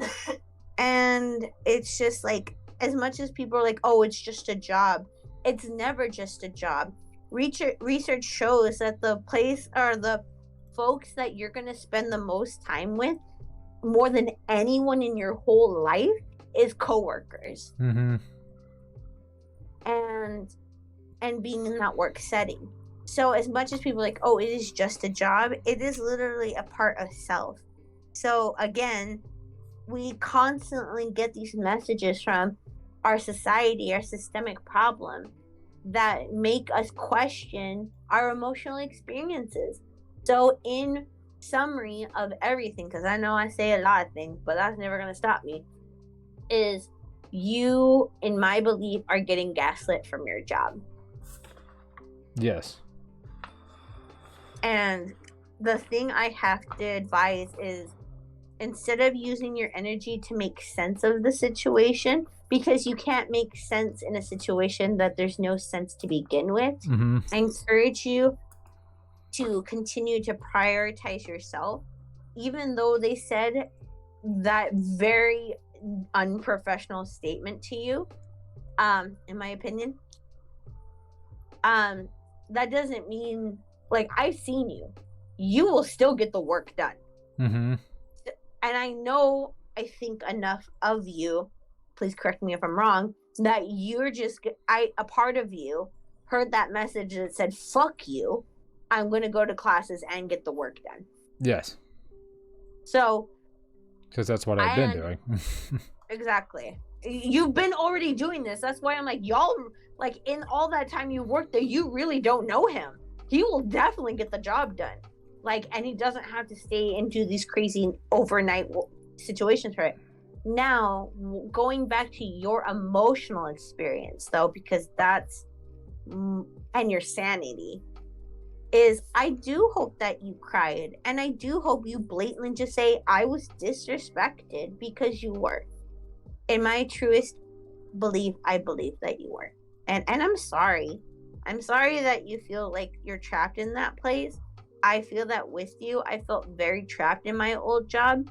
And it's just like, as much as people are like, oh, it's just a job, it's never just a job. Research shows that the place or the folks that you're going to spend the most time with, more than anyone in your whole life, is coworkers. And being in that work setting. So as much as people are like, oh, it is just a job, it is literally a part of self. So again, we constantly get these messages from our society, our systemic problem, that make us question our emotional experiences. So in summary of everything, because I know I say a lot of things, but that's never going to stop me, is you, in my belief, are getting gaslit from your job. Yes. And the thing I have to advise is, instead of using your energy to make sense of the situation, because you can't make sense in a situation that there's no sense to begin with, I encourage you to continue to prioritize yourself, even though they said that very unprofessional statement to you, in my opinion, that doesn't mean, like, I've seen you. You will still get the work done. Mm-hmm. And I know, I think enough of you, please correct me if I'm wrong, that you're just, a part of you heard that message that said, fuck you, I'm going to go to classes and get the work done. Yes. So. Because that's what I've been doing. Exactly. You've been already doing this. That's why I'm like, y'all, like, in all that time you worked there, you really don't know him. He will definitely get the job done. Like, and he doesn't have to stay into these crazy overnight situations for it. Now, going back to your emotional experience, though, because that's, and your sanity, is I do hope that you cried. And I do hope you blatantly just say, I was disrespected, because you were. In my truest belief, I believe that you were. And I'm sorry. I'm sorry that you feel like you're trapped in that place. I feel that with you. I felt very trapped in my old job.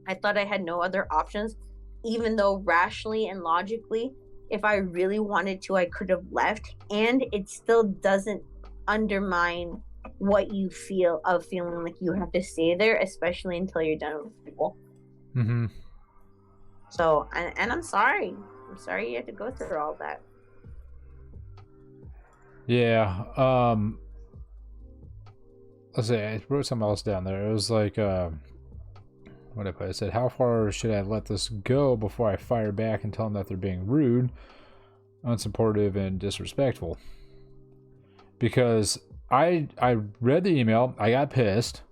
I thought I had no other options, even though rationally and logically, if I really wanted to, I could have left. And it still doesn't undermine what you feel of feeling like you have to stay there, especially until you're done with people. Mm-hmm. So, and I'm sorry. I'm sorry you had to go through all that. Yeah. Let's see, I wrote something else down there. It was like, what did I put? I said, how far should I let this go before I fire back and tell them that they're being rude, unsupportive, and disrespectful? Because I read the email, I got pissed,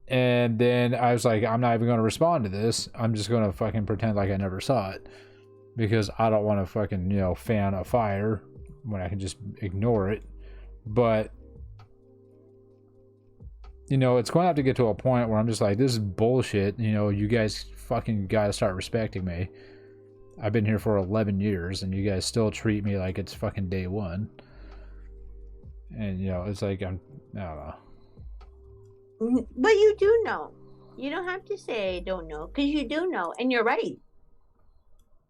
and then I was like, I'm not even going to respond to this. I'm just going to fucking pretend like I never saw it, because I don't want to fucking, fan a fire when I can just ignore it. But it's going to have to get to a point where I'm just like, this is bullshit. You guys fucking got to start respecting me. I've been here for 11 years and you guys still treat me like it's fucking day one. And, it's like, I don't know. But you do know. You don't have to say I don't know, because you do know, and you're right.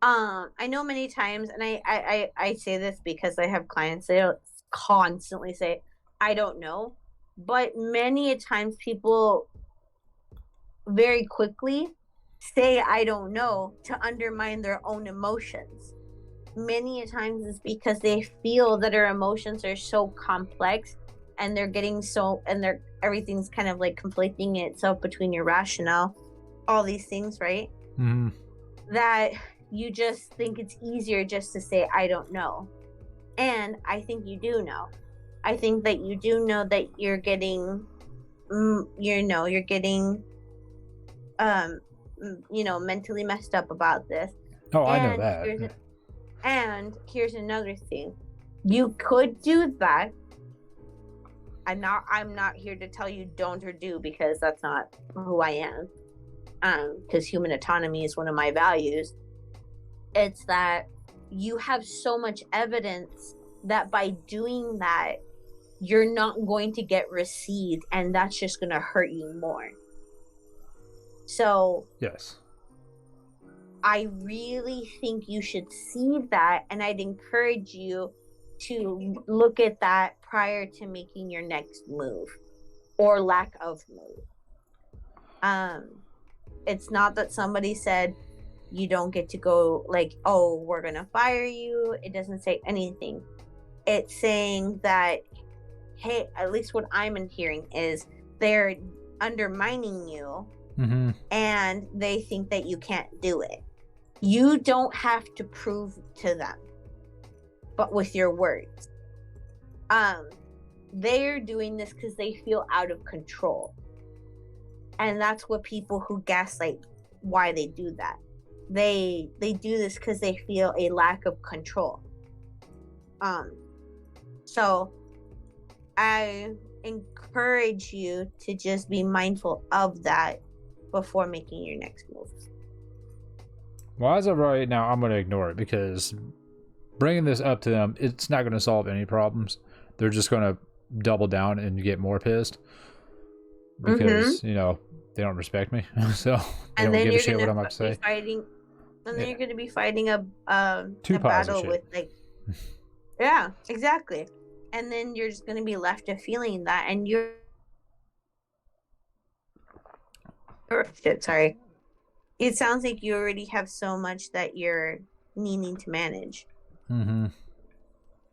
I know many times, and I say this because I have clients that constantly say, I don't know. But many a times people very quickly say I don't know to undermine their own emotions. Many a times it's because they feel that their emotions are so complex, and they're getting everything's kind of like conflicting itself between your rationale, all these things, right? Mm-hmm. That you just think it's easier just to say I don't know. And I think you do know. I think that you do know that you're getting, you're getting, mentally messed up about this. Oh, I know that. And here's another thing. You could do that. I'm not here to tell you don't or do, because that's not who I am. Because human autonomy is one of my values. It's that you have so much evidence that by doing that, you're not going to get received, and that's just going to hurt you more. So, yes, I really think you should see that, and I'd encourage you to look at that prior to making your next move or lack of move. It's not that somebody said you don't get to go, like, oh, we're going to fire you. It doesn't say anything. It's saying that, hey, at least what I'm hearing is they're undermining you, mm-hmm. and they think that you can't do it. You don't have to prove to them, but with your words. They're doing this because they feel out of control. And that's what people who gaslight, why they do that. They do this because they feel a lack of control. So I encourage you to just be mindful of that before making your next move. Well, as of right now, I'm going to ignore it, because bringing this up to them, it's not going to solve any problems. They're just going to double down and get more pissed because you know they don't respect me, so they And don't then give a you're shit what gonna I'm about to be say. fighting, and then Yeah. you're gonna be fighting a Two piles of battle shit. with like, yeah, exactly. And then you're just gonna be left to feeling that, and shit. Sorry, it sounds like you already have so much that you're needing to manage. Mm-hmm.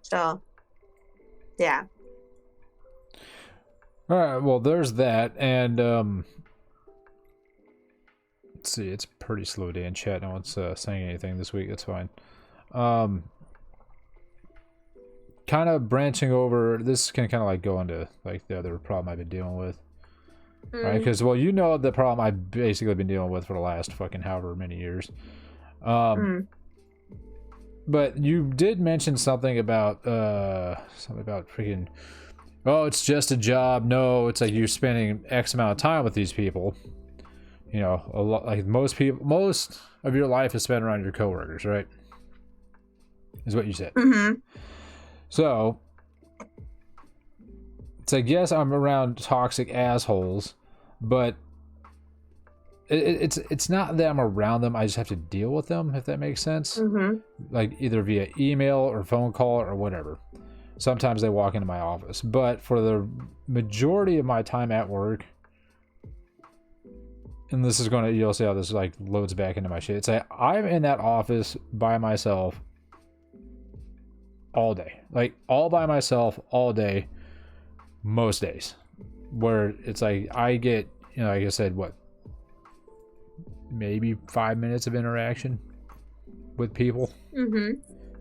So, yeah. All right. Well, there's that, and let's see. It's a pretty slow day in chat. No one's saying anything this week. That's fine. Kind of branching over. This can kind of like go into like the other problem I've been dealing with. Right, because well, you know the problem I've basically been dealing with for the last fucking however many years. But you did mention something about freaking. Oh, it's just a job. No, it's like you're spending X amount of time with these people. You know, a lot like most people. Most of your life is spent around your coworkers, right? Is what you said. Mm-hmm. So it's like yes, I'm around toxic assholes, but it's not that I'm around them. I just have to deal with them, if that makes sense. Mm-hmm. Like either via email or phone call or whatever. Sometimes they walk into my office, but for the majority of my time at work, and this is going to, you'll see how this like loads back into my shit. It's like I'm in that office by myself all day, like all by myself all day, most days, where it's like I get, you know, like I said, what, maybe 5 minutes of interaction with people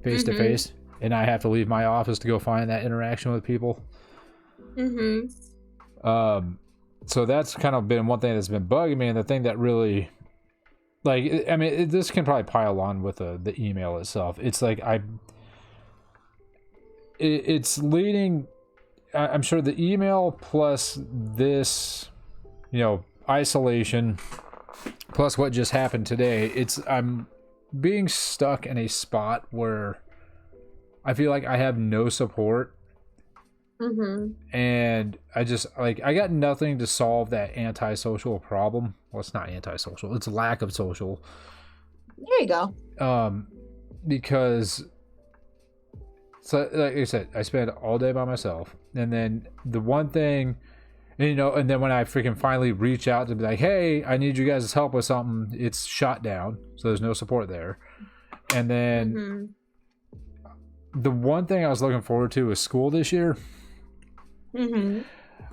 face to face, and I have to leave my office to go find that interaction with people. So that's kind of been one thing that's been bugging me, and the thing that really, like, I mean, this can probably pile on with the email itself. It's like it's leading. I'm sure the email plus this, you know, isolation plus what just happened today, I'm being stuck in a spot where I feel like I have no support. And I just like I got nothing to solve that antisocial problem. Well, it's not antisocial, it's lack of social. There you go. Because so like I said, I spend all day by myself, and then the one thing, you know, and then when I freaking finally reach out to be like, hey, I need you guys' help with something, it's shot down, so there's no support there. And then the one thing I was looking forward to with school this year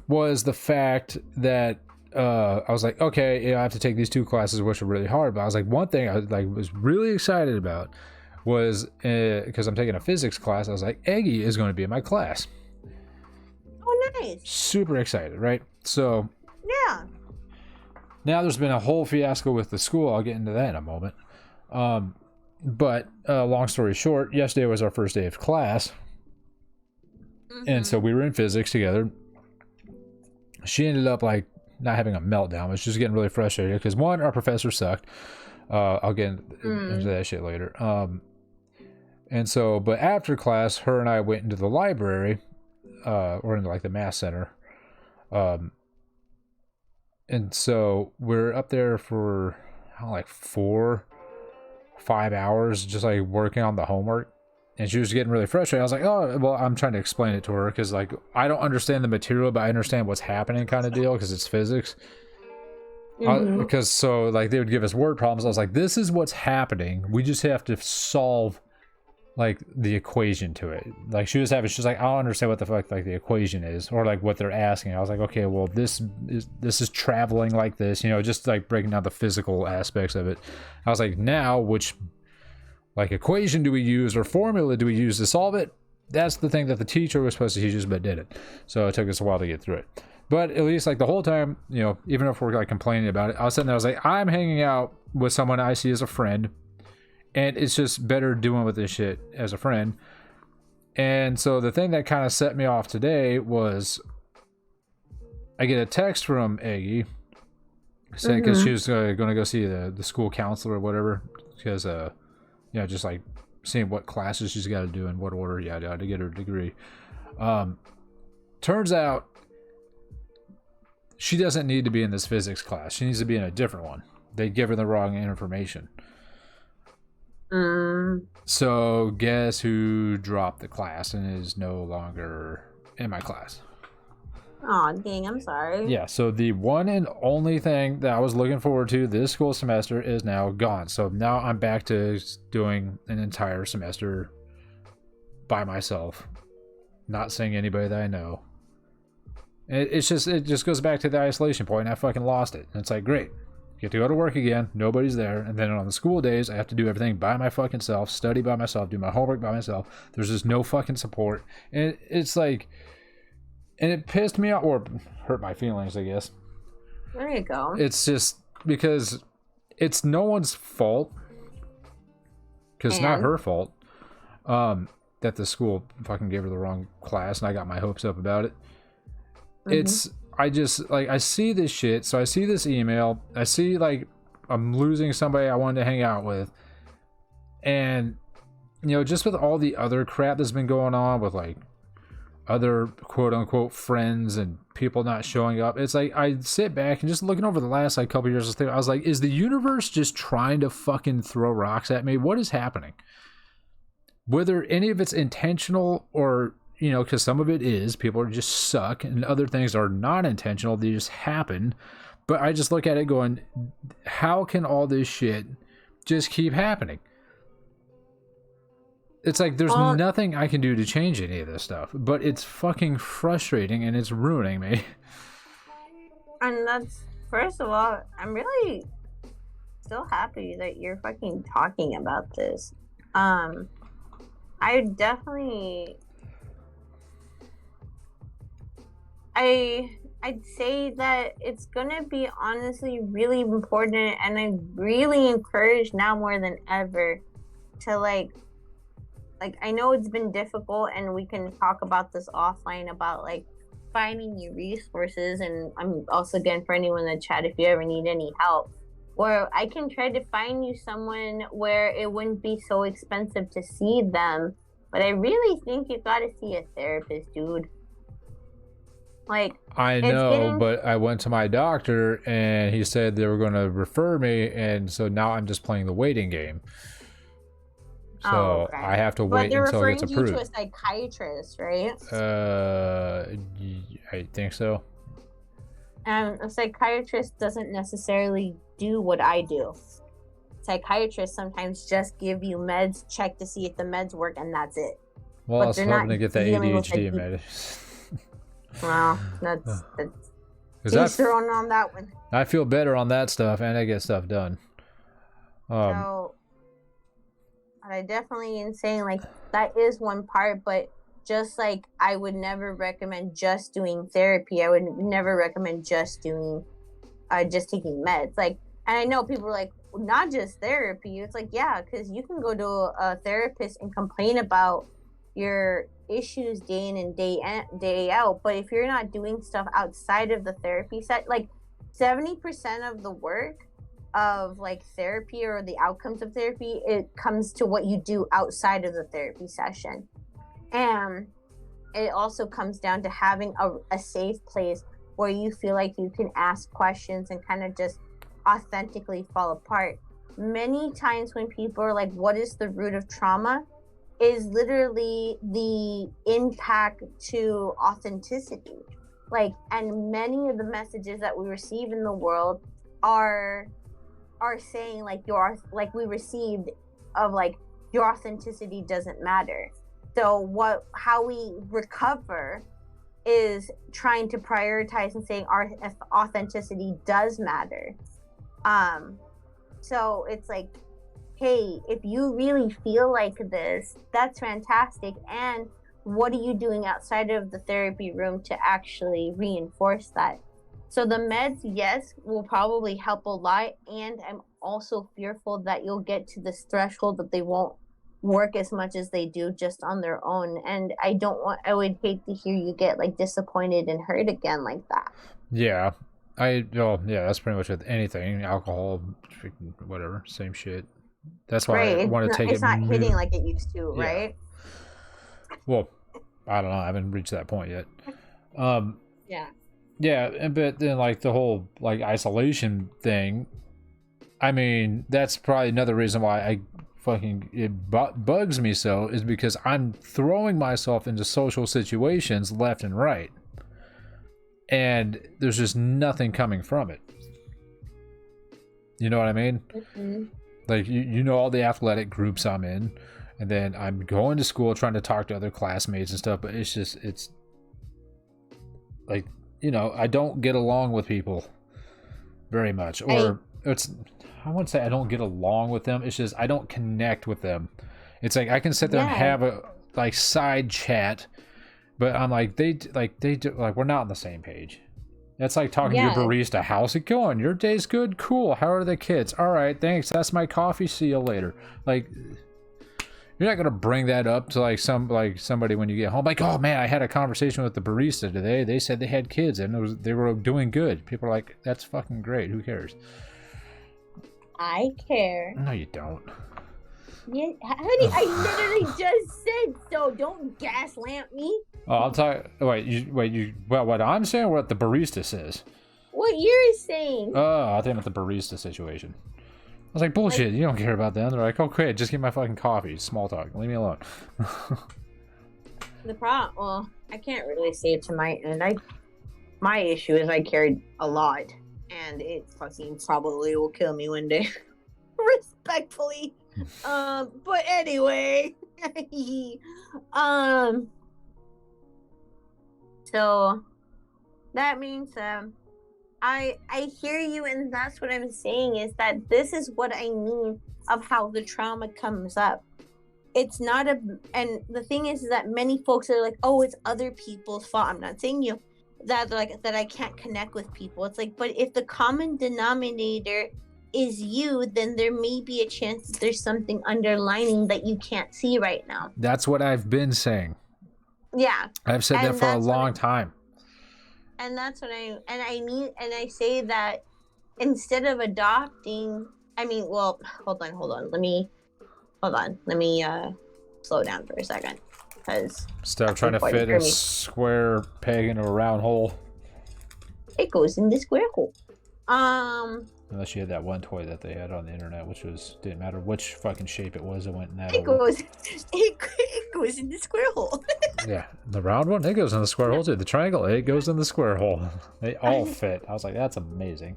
was the fact that I was like, okay, you know, I have to take these 2 classes which are really hard, but I was like, one thing I was really excited about was because I'm taking a physics class. I was like, Eggy is going to be in my class. Oh, nice. Super excited, right? So Yeah. now there's been a whole fiasco with the school. I'll get into that in a moment. But long story short, yesterday was our first day of class, and so we were in physics together. She ended up like not having a meltdown, but just getting really frustrated because one, our professor sucked. I'll get into that shit later. And so, but after class, her and I went into the library, or into like the math center. And so we're up there for I don't know, like 4-5 hours, just like working on the homework. And she was getting really frustrated. I was like, oh, well, I'm trying to explain it to her because like I don't understand the material, but I understand what's happening kind of deal because it's physics. Because so like they would give us word problems. I was like, this is what's happening. We just have to solve like the equation to it. Like she's like, I don't understand what the fuck like the equation is or like what they're asking. I was like, okay, well this is traveling like this, you know, just like breaking down the physical aspects of it. I was like, now which like equation do we use or formula do we use to solve it? That's the thing that the teacher was supposed to teach us but didn't. So it took us a while to get through it. But at least like the whole time, you know, even if we're like complaining about it, I was sitting there, I was like, I'm hanging out with someone I see as a friend, and it's just better doing with this shit as a friend. And so the thing that kind of set me off today was I get a text from Aggie saying because she was going to go see the school counselor or whatever, because you know, just like seeing what classes she's got to do in what order, yada yada, to get her degree. turns out she doesn't need to be in this physics class. She needs to be in a different one. They give her the wrong information. So guess who dropped the class and is no longer in my class? Oh, dang, I'm sorry. Yeah, so the one and only thing that I was looking forward to this school semester is now gone. So now I'm back to doing an entire semester by myself, not seeing anybody that I know. It just goes back to the isolation point, and I fucking lost it. And it's like, great, get to go to work again, nobody's there, and then on the school days, I have to do everything by my fucking self, study by myself, do my homework by myself. There's just no fucking support, and it's like, and it pissed me off, or hurt my feelings, I guess. There you go. It's just because it's no one's fault, because it's not her fault that the school fucking gave her the wrong class, and I got my hopes up about it. It's, I just, like, I see this shit, so I see this email, I see, like, I'm losing somebody I wanted to hang out with, and, you know, just with all the other crap that's been going on with, like, other quote-unquote friends and people not showing up, it's like, I sit back and just looking over the last, like, couple years, I was like, is the universe just trying to fucking throw rocks at me? What is happening? Whether any of it's intentional or, you know, because some of it is, people are just suck, and other things are not intentional, they just happen. But I just look at it going, how can all this shit just keep happening? It's like there's nothing I can do to change any of this stuff, but it's fucking frustrating and it's ruining me. And that's, first of all, I'm really still happy that you're fucking talking about this. I definitely, I'd say that it's gonna be honestly really important, and I really encourage now more than ever to like I know it's been difficult, and we can talk about this offline about like finding new resources, and I'm also, again, for anyone in the chat, if you ever need any help, where I can try to find you someone where it wouldn't be so expensive to see them. But I really think you gotta see a therapist, dude. Like, I know, but I went to my doctor and he said they were going to refer me, and so now I'm just playing the waiting game. So okay. I have to wait until it gets approved. But they're referring you to a psychiatrist, right? I think so. And a psychiatrist doesn't necessarily do what I do. Psychiatrists sometimes just give you meds, check to see if the meds work, and that's it. Well, I was hoping to get the ADHD med. Well, that's he's throwing on that one. I feel better on that stuff, and I get stuff done. So, I definitely am saying, like, that is one part, but just like I would never recommend just doing therapy, I would never recommend just doing, just taking meds. Like, and I know people are like, not just therapy. It's like, yeah, because you can go to a therapist and complain about your issues day in and day out, but if you're not doing stuff outside of the therapy set, like 70% of the work of like therapy or the outcomes of therapy, it comes to what you do outside of the therapy session. And it also comes down to having a safe place where you feel like you can ask questions and kind of just authentically fall apart. Many times when people are like, what is the root of trauma, is literally the impact to authenticity. Like, and many of the messages that we receive in the world are saying like we received of like your authenticity doesn't matter. So how we recover is trying to prioritize and saying our authenticity does matter. So it's like, hey, if you really feel like this, that's fantastic. And what are you doing outside of the therapy room to actually reinforce that? So the meds, yes, will probably help a lot. And I'm also fearful that you'll get to this threshold that they won't work as much as they do just on their own. And I would hate to hear you get like disappointed and hurt again like that. Yeah. That's pretty much with anything. Alcohol, whatever, same shit. That's why I want to take it. It's not hitting like it used to, right? Well, I don't know. I haven't reached that point yet. Yeah. Yeah, but then like the whole like isolation thing, I mean, that's probably another reason why it bugs me so, is because I'm throwing myself into social situations left and right, and there's just nothing coming from it. You know what I mean? Mm-hmm. Like you know all the athletic groups I'm in, and then I'm going to school trying to talk to other classmates and stuff, but it's like, you know, I don't get along with people very much, or I wouldn't say I don't get along with them. It's just I don't connect with them. It's like I can sit there and Yeah. have a like side chat, but I'm like they do, like we're not on the same page. It's like talking to your Yeah. barista. How's it going? Your day's good? Cool. How are the kids? All right, thanks. That's my coffee. See you later. Like, you're not gonna bring that up to like somebody when you get home. Like, oh man, I had a conversation with the barista today. They said they had kids and they were doing good. People are like, that's fucking great. Who cares? I care. No, you don't. Yeah, honey, I literally just said so. Don't gaslamp me. Oh, I'll talk. Well, what I'm saying, or what the barista says. What you're saying. Oh, I think about the barista situation. I was like, bullshit. You don't care about them. They're like, okay, just get my fucking coffee. Small talk. Leave me alone. The problem, well, I can't really say it to my end. My issue is I carried a lot, and it fucking probably will kill me one day. Respectfully. But anyway. So that means I hear you, and that's what I'm saying is that this is what I mean of how the trauma comes up. It's not and the thing is that many folks are like, oh, it's other people's fault. I'm not saying you that I can't connect with people. It's like, but if the common denominator is you, then there may be a chance that there's something underlining that you can't see right now. That's what I've been saying. Yeah. I've said that for a long time. And that's what I say that instead of adopting, hold on. Let me slow down for a second, because Stop trying to fit a square peg into a round hole. It goes in the square hole. Unless you had that one toy that they had on the internet, which didn't matter which fucking shape it was, it went in that hole. It goes in the square hole. Yeah, the round one, it goes in the square hole too. The triangle, it goes in the square hole. They all fit. I was like, that's amazing.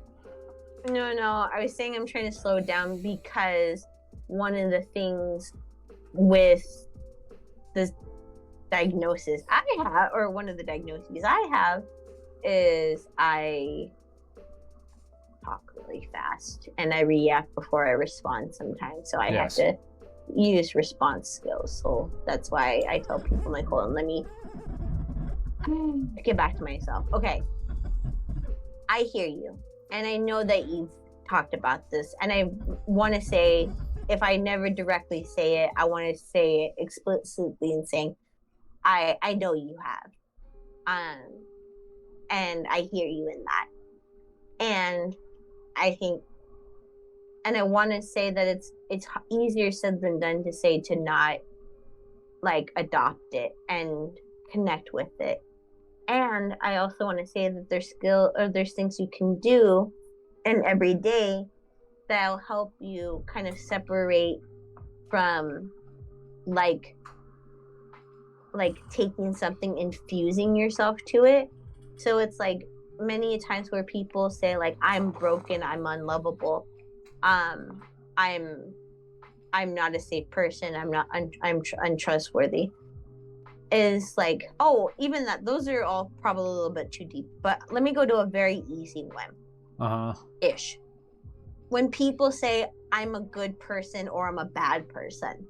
No, I was saying I'm trying to slow down because one of the things with this diagnosis I have, or one of the diagnoses I have, is I talk really fast and I react before I respond sometimes. So I have to use response skills. So that's why I tell people, like, hold on, let me get back to myself. Okay. I hear you. And I know that you've talked about this. And I want to say, if I never directly say it, I want to say it explicitly and saying, I know you have. And I hear you in that. And I think, and I want to say that it's easier said than done to say to not like adopt it and connect with it. And I also want to say that there's things you can do in every day that'll help you kind of separate from like taking something and fusing yourself to it. So it's like many times where people say like, I'm broken, I'm unlovable, I'm not a safe person, I'm untrustworthy, is like, oh, even that, those are all probably a little bit too deep, but let me go to a very easy one. Ish. When people say I'm a good person or I'm a bad person,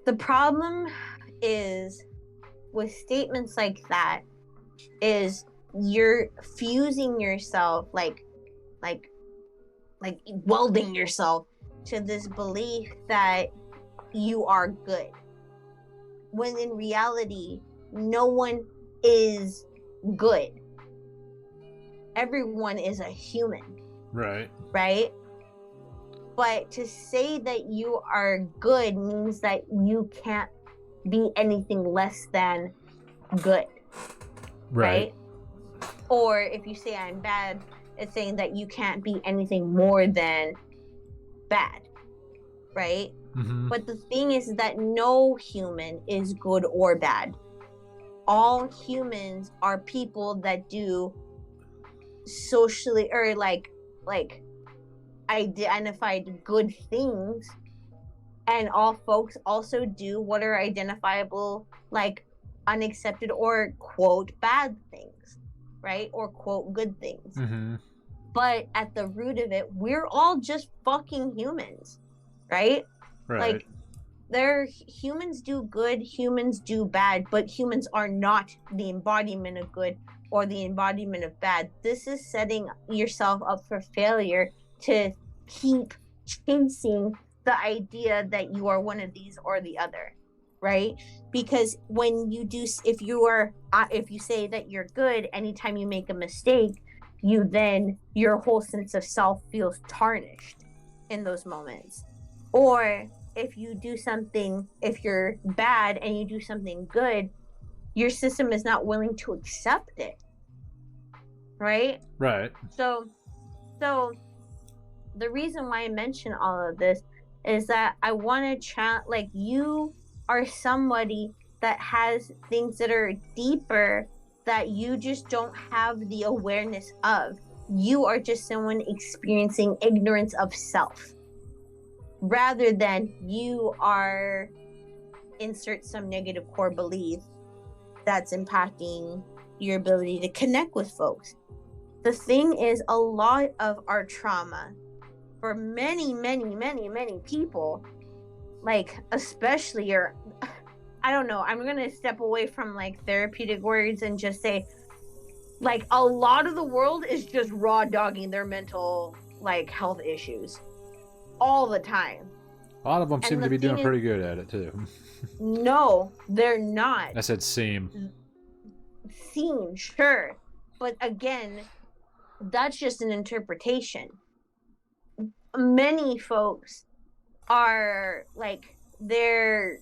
the problem is with statements like that is you're fusing yourself, like welding yourself to this belief that you are good, when in reality no one is good. Everyone is a human, right? But to say that you are good means that you can't be anything less than good. Right. Or if you say I'm bad, it's saying that you can't be anything more than bad, right? Mm-hmm. But the thing is that no human is good or bad. All humans are people that do socially or like identified good things, and all folks also do what are identifiable like unaccepted or quote bad things, right? Or quote good things. Mm-hmm. But at the root of it, we're all just fucking humans, right? Right. Like humans do good, humans do bad, but humans are not the embodiment of good or the embodiment of bad. This is setting yourself up for failure to keep chasing the idea that you are one of these or the other, right? Because when you do, if you say that you're good, anytime you make a mistake, your whole sense of self feels tarnished in those moments. Or if you're bad and you do something good, your system is not willing to accept it, right? Right. So the reason why I mention all of this is that I want to like, you are somebody that has things that are deeper that you just don't have the awareness of. You are just someone experiencing ignorance of self, rather than you are insert some negative core belief that's impacting your ability to connect with folks. The thing is, a lot of our trauma for many people, like especially I don't know, I'm gonna step away from like therapeutic words and just say, like, a lot of the world is just raw dogging their mental like health issues all the time. A lot of them seem to be doing pretty good at it too. No, they're not. I said seem. Seem, sure. But again, that's just an interpretation. Many folks are like, they're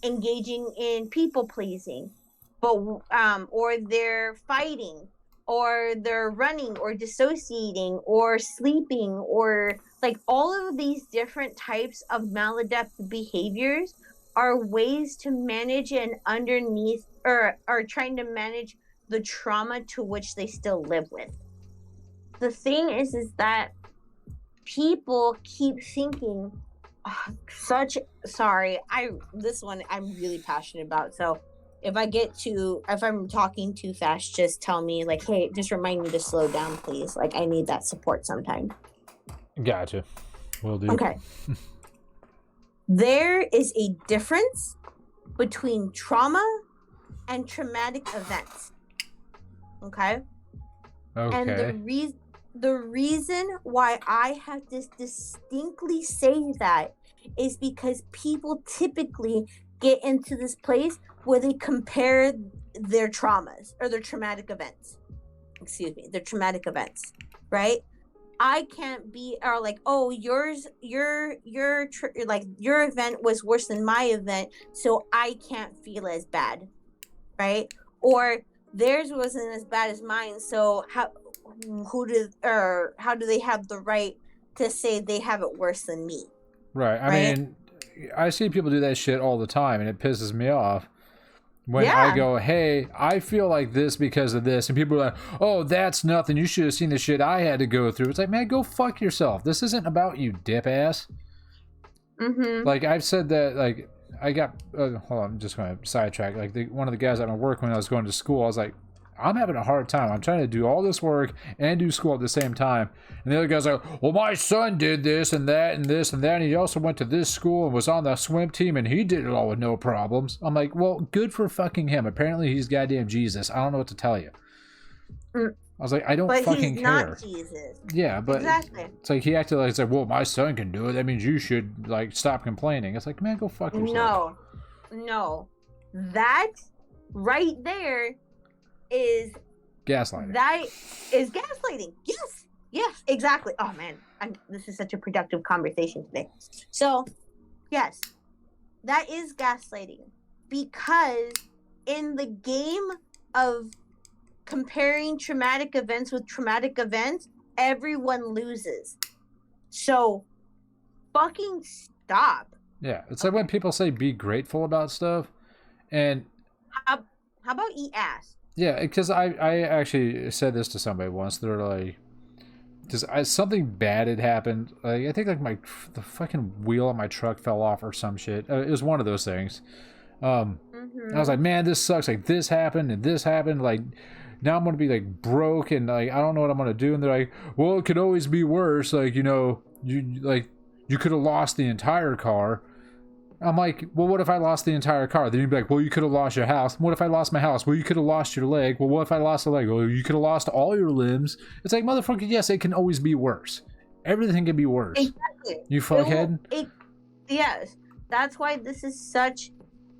engaging in people pleasing, but or they're fighting, or they're running, or dissociating, or sleeping, or like all of these different types of maladaptive behaviors are ways to manage and underneath or are trying to manage the trauma to which they still live with. The thing is that people keep thinking, this one I'm really passionate about. So if I'm talking too fast, just tell me, like, hey, just remind me to slow down, please. Like, I need that support sometime. Gotcha. Will do. Okay. There is a difference between trauma and traumatic events. Okay? Okay. And the reason why I have to distinctly say that is because people typically get into this place where they compare their traumas or their traumatic events. Their traumatic events, right? I can't be, or like, oh, your event was worse than my event, so I can't feel as bad, right? Or theirs wasn't as bad as mine, so how do they have the right to say they have it worse than me? Right. I mean, I see people do that shit all the time, and it pisses me off. When I go, hey, I feel like this because of this, and people are like, oh, that's nothing. You should have seen the shit I had to go through. It's like, man, go fuck yourself. This isn't about you, dip ass. Mm-hmm. Like, I've said that, like, I got, hold on, I'm just going to sidetrack. Like, one of the guys at my work when I was going to school, I was like, I'm having a hard time. I'm trying to do all this work and do school at the same time. And the other guy's like, well, my son did this and that and this and that. And he also went to this school and was on the swim team and he did it all with no problems. I'm like, well, good for fucking him. Apparently he's goddamn Jesus. I don't know what to tell you. I was like, I don't fucking care. But he's not Jesus. Yeah, but exactly. It's like he acted like, it's like, well, my son can do it. That means you should, like, stop complaining. It's like, man, go fuck yourself. No. That right there is gaslighting. That is gaslighting. Yes, exactly. Oh man, this is such a productive conversation today. So, yes, that is gaslighting, because in the game of comparing traumatic events with traumatic events, everyone loses. So fucking stop. Yeah, it's like when people say be grateful about stuff, and How about eat ass? yeah, because I actually said this to somebody once. They're like, because something bad had happened. Like, I think like the fucking wheel on my truck fell off or some shit. It was one of those things. I was like, man, this sucks. Like, this happened and this happened. Like, now I'm gonna be like broke and like I don't know what I'm gonna do. And they're like, well, it could always be worse. Like, you know, you could have lost the entire car. I'm like, well, what if I lost the entire car? Then you'd be like, well, you could have lost your house. What if I lost my house? Well, you could have lost your leg. Well, what if I lost a leg? Well, you could have lost all your limbs. It's like, motherfucker, yes, it can always be worse. Everything can be worse. Exactly. You fuckhead. Yes. That's why this is such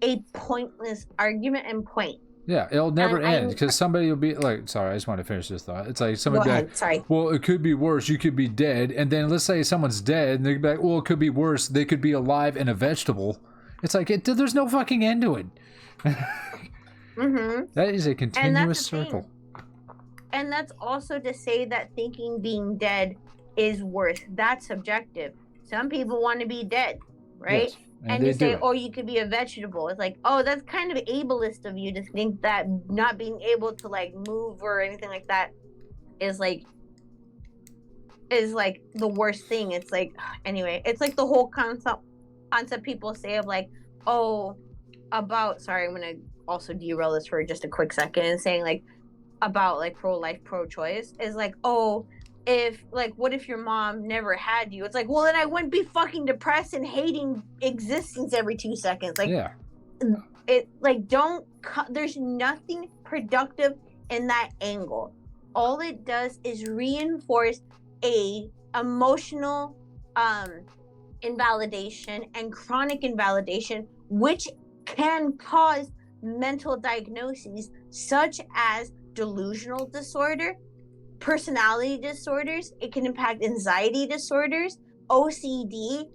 a pointless argument and point. Yeah, it'll never end because somebody will be like, sorry, I just want to finish this thought. It's like somebody Go be ahead, like, sorry. well, it could be worse. You could be dead. And then let's say someone's dead and they'd be like, well, it could be worse. They could be alive and a vegetable. It's like, there's no fucking end to it. That is a continuous circle. And that's also to say that thinking being dead is worse. That's subjective. Some people want to be dead, right? Yes, and you say, oh, you could be a vegetable. It's like, oh, that's kind of ableist of you to think that not being able to like move or anything like that is like the worst thing. It's like, anyway, it's like the whole concept people say of like, oh, about, sorry, I'm gonna also derail this for just a quick second, and saying like about like pro-life, pro-choice is like, oh, if like, what if your mom never had you? It's like, well, then I wouldn't be fucking depressed and hating existence every 2 seconds. Like, yeah, it like there's nothing productive in that angle. All it does is reinforce a emotional invalidation and chronic invalidation, which can cause mental diagnoses such as delusional disorder, personality disorders. It can impact anxiety disorders, OCD.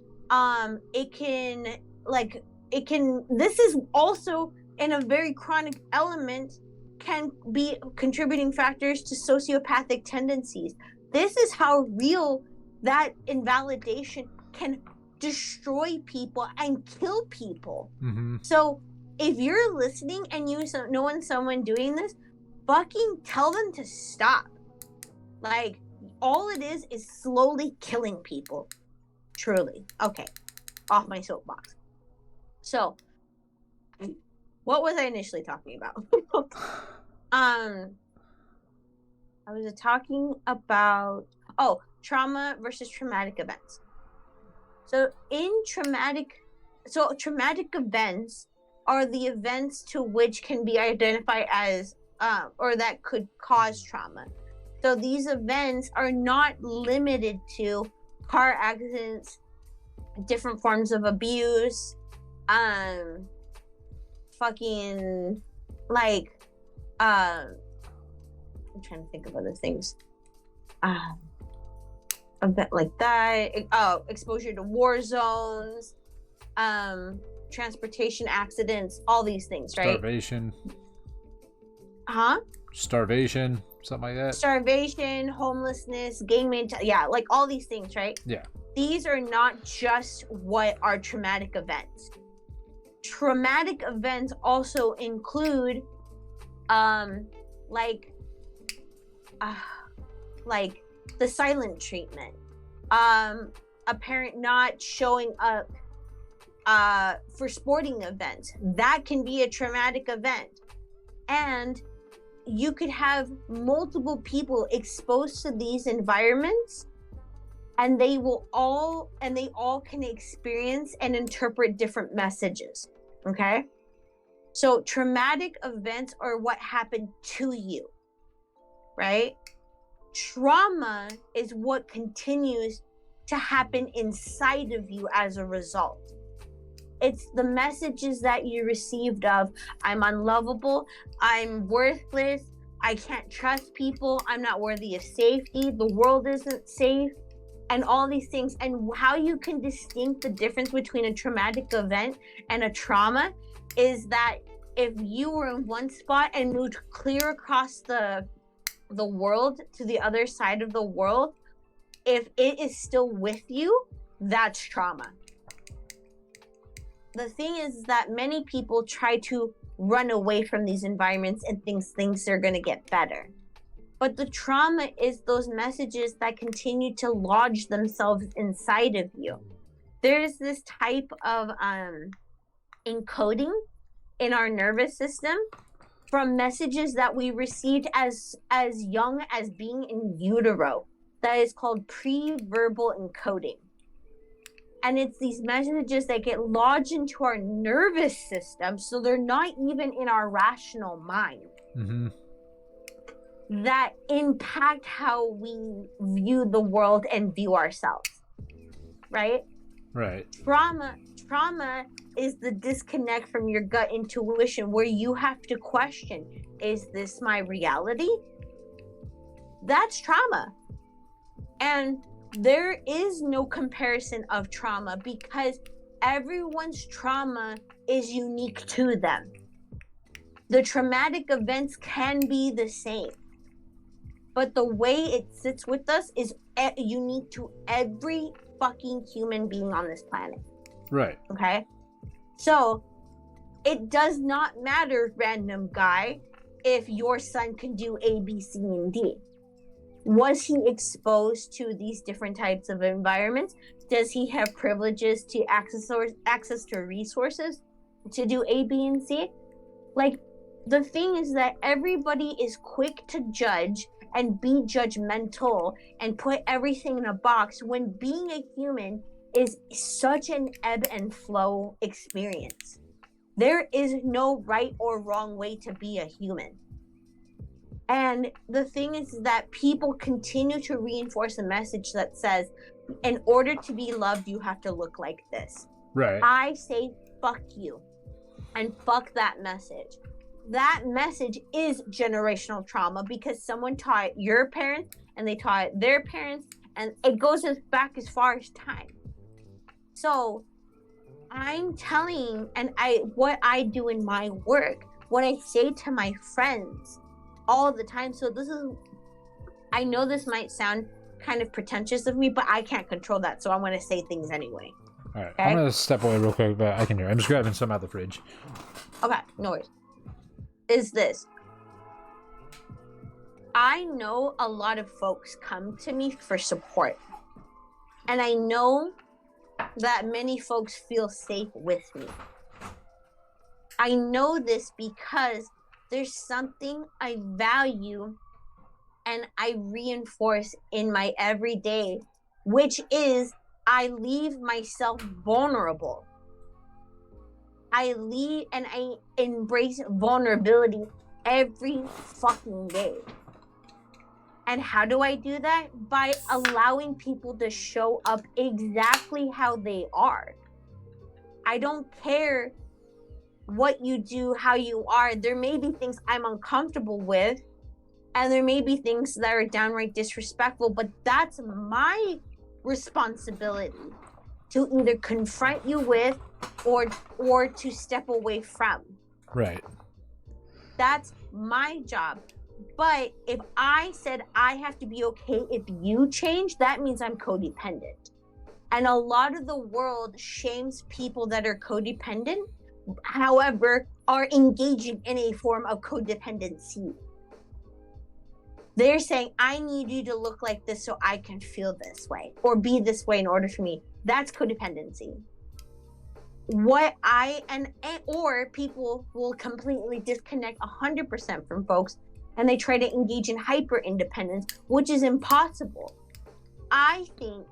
This is also in a very chronic element, can be contributing factors to sociopathic tendencies. This is how real that invalidation can destroy people and kill people. So if you're listening and you know someone doing this, fucking tell them to stop. Like, all it is slowly killing people. Truly. Okay, off my soapbox. So what was I initially talking about? I was talking about trauma versus traumatic events. So traumatic events are the events to which can be identified as or that could cause trauma. So these events are not limited to car accidents, different forms of abuse, fucking like I'm trying to think of other things. Event like that, exposure to war zones, transportation accidents, all these things, right? Starvation, something like that. Starvation, homelessness, gang mentality, yeah, like all these things, right? Yeah. These are not just what are traumatic events. Traumatic events also include like the silent treatment, a parent not showing up for sporting events. That can be a traumatic event. And you could have multiple people exposed to these environments, and they all can experience and interpret different messages. Okay? So traumatic events are what happened to you, right? Trauma is what continues to happen inside of you as a result. It's the messages that you received of, I'm unlovable, I'm worthless, I can't trust people, I'm not worthy of safety, the world isn't safe, and all these things. And how you can distinguish the difference between a traumatic event and a trauma is that if you were in one spot and moved clear across the world to the other side of the world, if it is still with you, that's trauma. The thing is that many people try to run away from these environments and things are going to get better. But the trauma is those messages that continue to lodge themselves inside of you. There's this type of encoding in our nervous system from messages that we received as young as being in utero. That is called pre-verbal encoding. And it's these messages that get lodged into our nervous system, so they're not even in our rational mind. Mm-hmm. That impact how we view the world and view ourselves, right? Right. Trauma is the disconnect from your gut intuition, where you have to question, is this my reality? That's trauma. And there is no comparison of trauma, because everyone's trauma is unique to them. The traumatic events can be the same, but the way it sits with us is unique to every fucking human being on this planet. Right. Okay? So, it does not matter, random guy, if your son can do A, B, C, and D. Was he exposed to these different types of environments? Does he have privileges to access to resources to do A, B, and C? Like, the thing is that everybody is quick to judge and be judgmental and put everything in a box, when being a human is such an ebb and flow experience. There is no right or wrong way to be a human. And the thing is that people continue to reinforce a message that says, in order to be loved, you have to look like this. Right. I say, fuck you. And fuck that message. That message is generational trauma, because someone taught your parents and they taught their parents, and it goes back as far as time. So I'm telling, and what I do in my work, what I say to my friends all the time. So this is, I know this might sound kind of pretentious of me, but I can't control that, so I'm going to say things anyway. All right. Okay? I'm gonna step away real quick, but I can hear. I'm just grabbing some out of the fridge. Okay, no worries. Is this. I know a lot of folks come to me for support. And I know that many folks feel safe with me. I know this because there's something I value and I reinforce in my everyday, which is I leave myself vulnerable. I leave and I embrace vulnerability every fucking day. And how do I do that? By allowing people to show up exactly how they are. I don't care what you do, how you are. There may be things I'm uncomfortable with, and there may be things that are downright disrespectful, but that's my responsibility to either confront you with or to step away from. Right. That's my job. But if I said I have to be okay if you change, that means I'm codependent. And a lot of the world shames people that are codependent, however, are engaging in a form of codependency. They're saying, I need you to look like this so I can feel this way or be this way in order for me. That's codependency. Or people will completely disconnect 100% from folks, and they try to engage in hyper independence, which is impossible. I think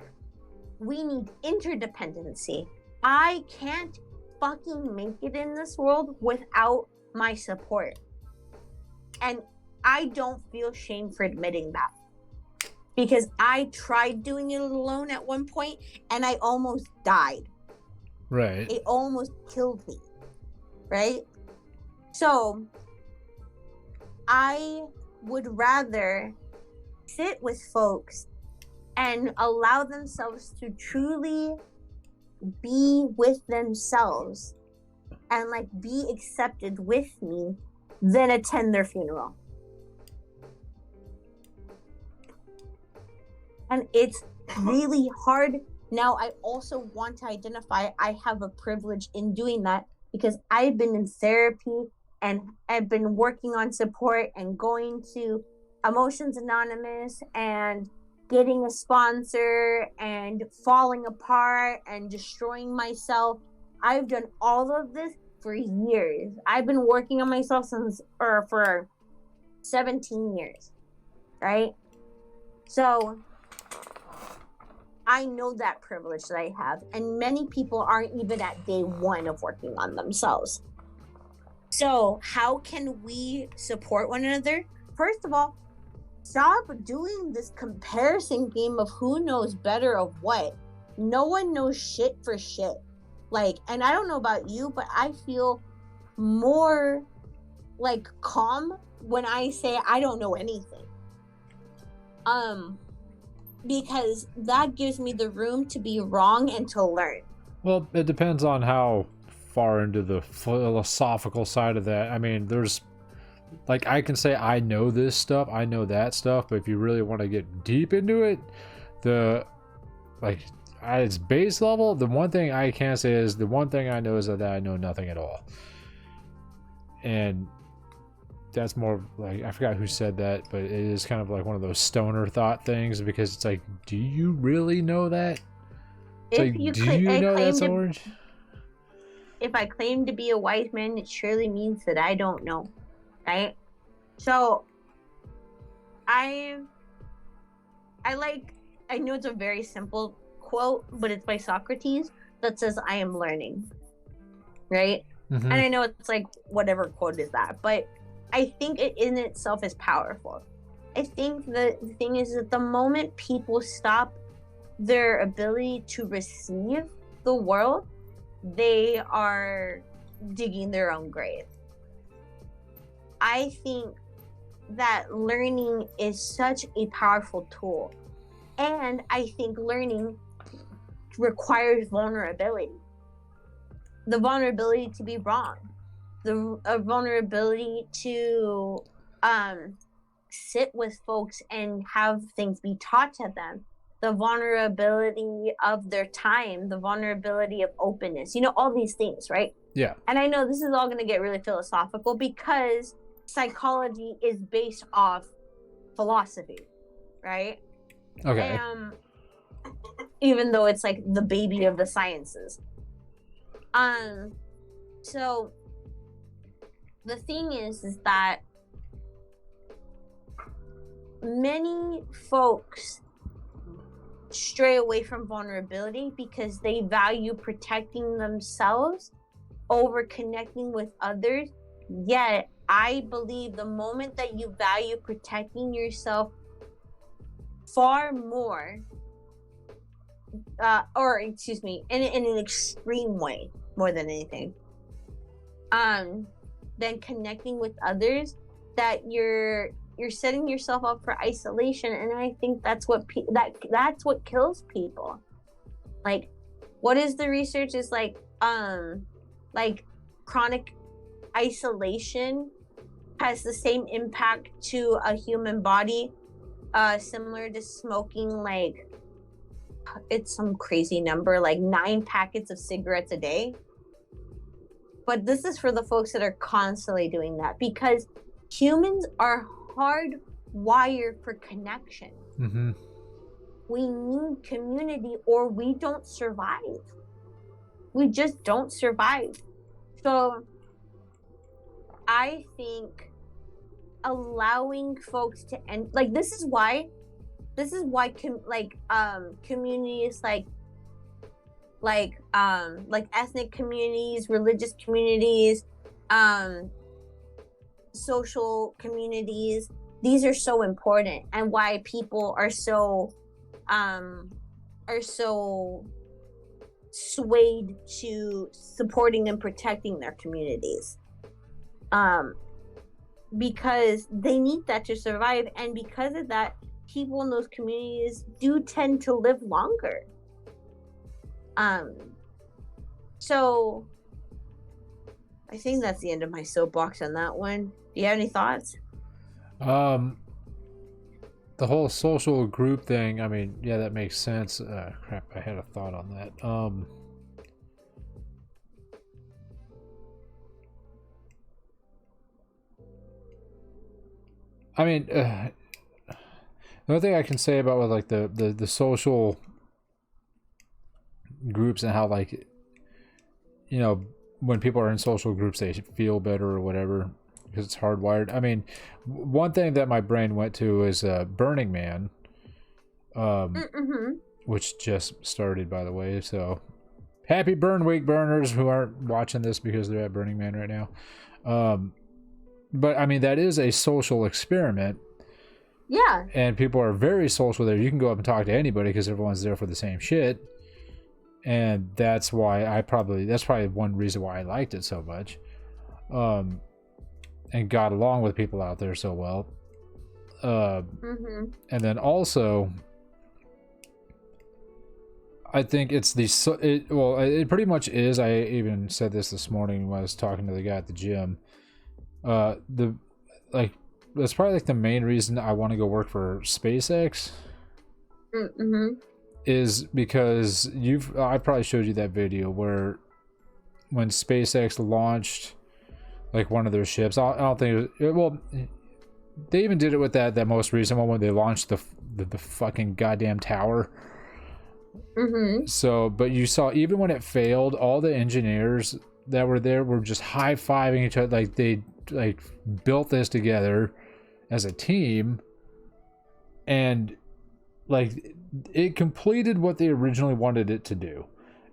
we need interdependency. I can't fucking make it in this world without my support. And I don't feel shame for admitting that. Because I tried doing it alone at one point and I almost died. Right. It almost killed me. Right? So I would rather sit with folks and allow themselves to truly be with themselves and like be accepted with me than attend their funeral. And it's really hard. Now, I also want to identify I have a privilege in doing that because I've been in therapy and I've been working on support and going to Emotions Anonymous and getting a sponsor and falling apart and destroying myself. I've done all of this for years. I've been working on myself for 17 years, right? So I know that privilege that I have, and many people aren't even at day one of working on themselves. So how can we support one another? First of all, stop doing this comparison game of who knows better of what. No one knows shit for shit. Like, and I don't know about you, but I feel more like calm when I say I don't know anything. Because that gives me the room to be wrong and to learn. Well, it depends on how far into the philosophical side of that. I mean, there's like, I can say I know this stuff, I know that stuff, but if you really want to get deep into it, at its base level, the one thing I can say is the one thing I know is that I know nothing at all. And that's more like, I forgot who said that, but it is kind of like one of those stoner thought things, because it's like, do you really know that? It's if like, you do you know that's orange? If I claim to be a wise man, it surely means that I don't know, right? So I know it's a very simple quote, but it's by Socrates that says, I am learning, right? Mm-hmm. And I know it's like, whatever quote is that, but I think it in itself is powerful. I think the thing is that the moment people stop their ability to receive the world, they are digging their own grave. I think that learning is such a powerful tool. And I think learning requires vulnerability. The vulnerability to be wrong. The vulnerability to sit with folks and have things be taught to them. The vulnerability of their time, the vulnerability of openness, all these things, right? Yeah. And I know this is all going to get really philosophical because psychology is based off philosophy, right? Okay. Even though it's like the baby of the sciences. So the thing is that many folks stray away from vulnerability because they value protecting themselves over connecting with others. Yet I believe the moment that you value protecting yourself far more, in an extreme way, more than anything, than connecting with others, that you're setting yourself up for isolation. And I think that's what that's what kills people. Like, what is the research is like chronic isolation has the same impact to a human body, similar to smoking, like, it's some crazy number, like 9 packets of cigarettes a day. But this is for the folks that are constantly doing that, because humans are hardwired for connection. Mm-hmm. We need community or we don't survive. We just don't survive. So I think allowing folks to end, like, this is why communities like ethnic communities, religious communities, social communities, these are so important, and why people are so swayed to supporting and protecting their communities, because they need that to survive. And because of that, people in those communities do tend to live longer. So I think that's the end of my soapbox on that one. Do you have any thoughts? Um, the whole social group thing, I mean, yeah, that makes sense. Crap, I had a thought on that. I mean, the only thing I can say about with like the social groups and how like, you know, when people are in social groups they feel better or whatever because it's hardwired. I mean, one thing that my brain went to is Burning Man, Mm-hmm. which just started, by the way. So happy Burn Week, burners who aren't watching this because they're at Burning Man right now. But I mean, that is a social experiment. Yeah. And people are very social there. You can go up and talk to anybody because everyone's there for the same shit. And that's why that's probably one reason why I liked it so much. And got along with people out there so well. And then also, I think it's it pretty much is. I even said this morning when I was talking to the guy at the gym. That's probably like the main reason I want to go work for SpaceX. Is because I probably showed you that video where when SpaceX launched like one of their ships. I don't think they even did it with that most recent one when they launched the fucking goddamn tower. So, but you saw even when it failed, all the engineers that were there were just high-fiving each other, like they like built this together as a team, and like it completed what they originally wanted it to do.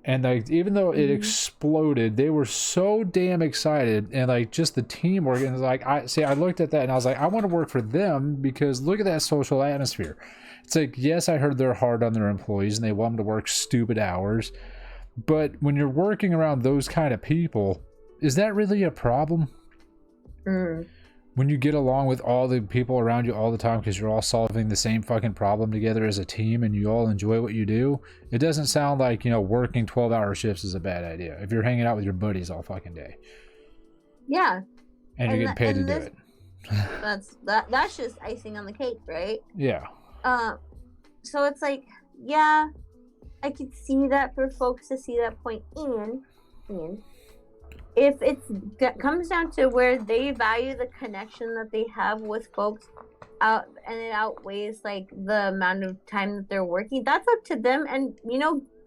And like even though it exploded, they were so damn excited, and like just the teamwork, and like I looked at that and I was like, I want to work for them because look at that social atmosphere. It's like, yes, I heard they're hard on their employees and they want them to work stupid hours, but when you're working around those kind of people, is that really a problem? When you get along with all the people around you all the time because you're all solving the same fucking problem together as a team and you all enjoy what you do, it doesn't sound like, working 12-hour shifts is a bad idea if you're hanging out with your buddies all fucking day. Yeah. And you're getting paid to do it. That's just icing on the cake, right? Yeah. So it's like, yeah, I could see that for folks to see that point in. If it comes down to where they value the connection that they have with folks out, and it outweighs like the amount of time that they're working, that's up to them. And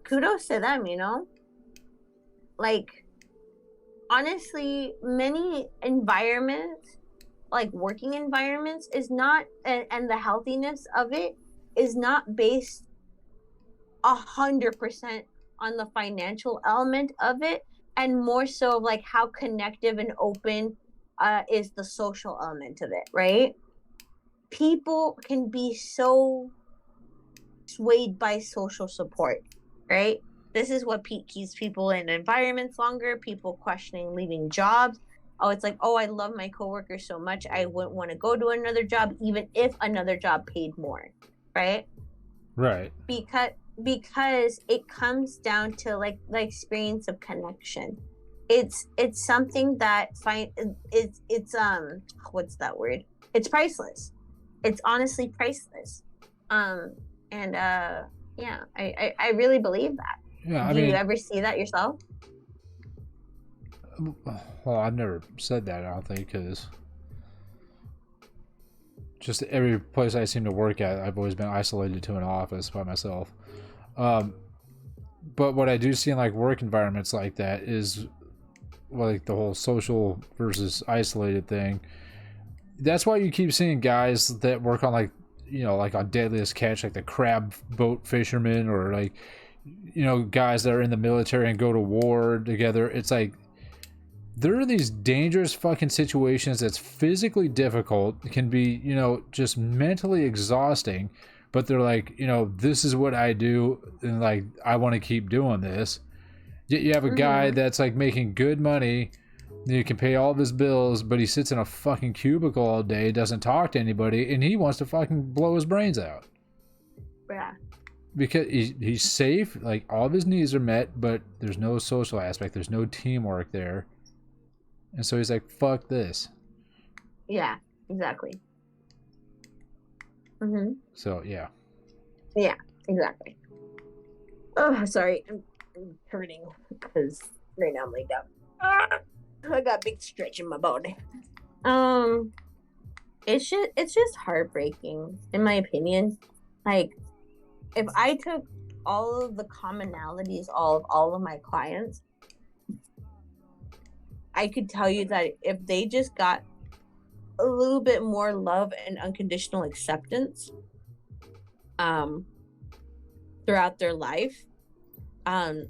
kudos to them. Like honestly, many environments, like working environments, is not, and the healthiness of it is not based 100% on the financial element of it, and more so of like how connective and open is the social element of it, right? People can be so swayed by social support, right? This is what keeps people in environments longer, people questioning leaving jobs. Oh, it's like, oh, I love my coworkers so much, I wouldn't want to go to another job, even if another job paid more, right? Right. Because it comes down to like the experience of connection. It's something that it's what's that word? It's priceless. It's honestly priceless. Yeah, I really believe that. Yeah, Do you ever see that yourself? Well, I've never said that, I don't think, because just every place I seem to work at, I've always been isolated to an office by myself. But what I do see in like work environments like that is like the whole social versus isolated thing. That's why you keep seeing guys that work on like on Deadliest Catch, like the crab boat fishermen, or like guys that are in the military and go to war together. It's like there are these dangerous fucking situations that's physically difficult. It can be just mentally exhausting, but they're like, this is what I do, and like I want to keep doing this. Yet you have a guy that's like making good money, you can pay all of his bills, but he sits in a fucking cubicle all day, doesn't talk to anybody, and he wants to fucking blow his brains out. Yeah. Because he's safe, like all of his needs are met, but there's no social aspect, there's no teamwork there. And so he's like, fuck this. Yeah, exactly. Mm-hmm. So, yeah. Yeah, exactly. Oh, sorry. I'm hurting because right now I'm laid down. I got a big stretch in my body. It's just heartbreaking, in my opinion. Like, if I took all of the commonalities of all of my clients, I could tell you that if they just got a little bit more love and unconditional acceptance, um, throughout their life, um,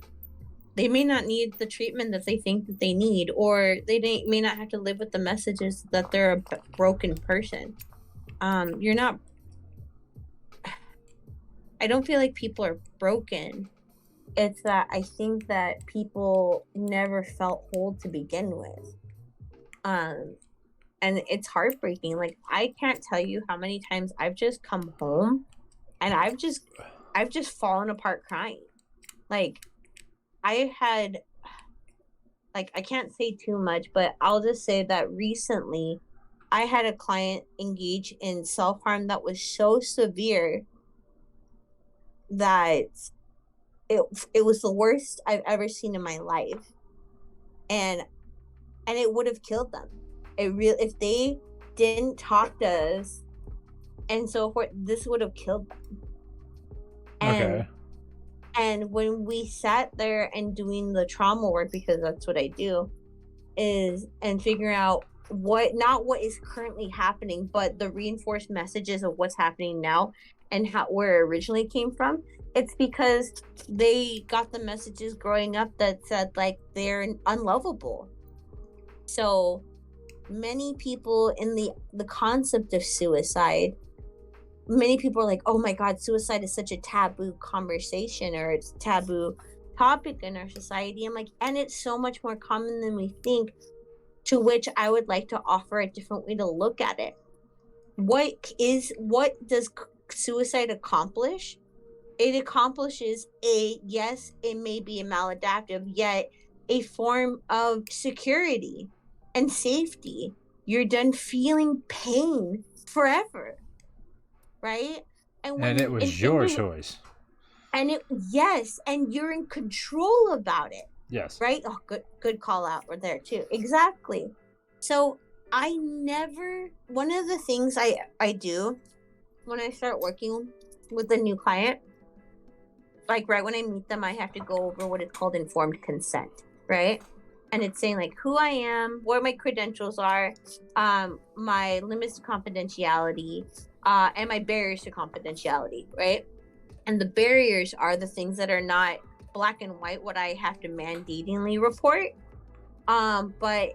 they may not need the treatment that they think that they need, or may not have to live with the messages that they're a broken person. You're not. I don't feel like people are broken. It's that I think that people never felt whole to begin with. And it's heartbreaking. Like, I can't tell you how many times I've just come home and I've just fallen apart crying. Like, I had, like, I can't say too much, but I'll just say that recently I had a client engage in self-harm that was so severe that it was the worst I've ever seen in my life. And it would have killed them. If they didn't talk to us and so forth, this would have killed them. Okay. And when we sat there and doing the trauma work, because that's what I do, and figuring out not what is currently happening, but the reinforced messages of what's happening now and where it originally came from. It's because they got the messages growing up that said, like, they're unlovable. So many people in the concept of suicide, many people are like, oh my God, suicide is such a taboo conversation, or it's a taboo topic in our society. I'm like, and it's so much more common than we think, to which I would like to offer a different way to look at it. What does suicide accomplish? It accomplishes yes, it may be a maladaptive, yet a form of security and safety. You're done feeling pain forever, right? And it was your choice. Yes, and you're in control about it. Yes. Right? Oh, good call out. We're there too. Exactly. So one of the things I do when I start working with a new client, like right when I meet them, I have to go over what is called informed consent, right? And it's saying like who I am, what my credentials are, my limits to confidentiality, and my barriers to confidentiality, right? And the barriers are the things that are not black and white, what I have to mandatingly report, but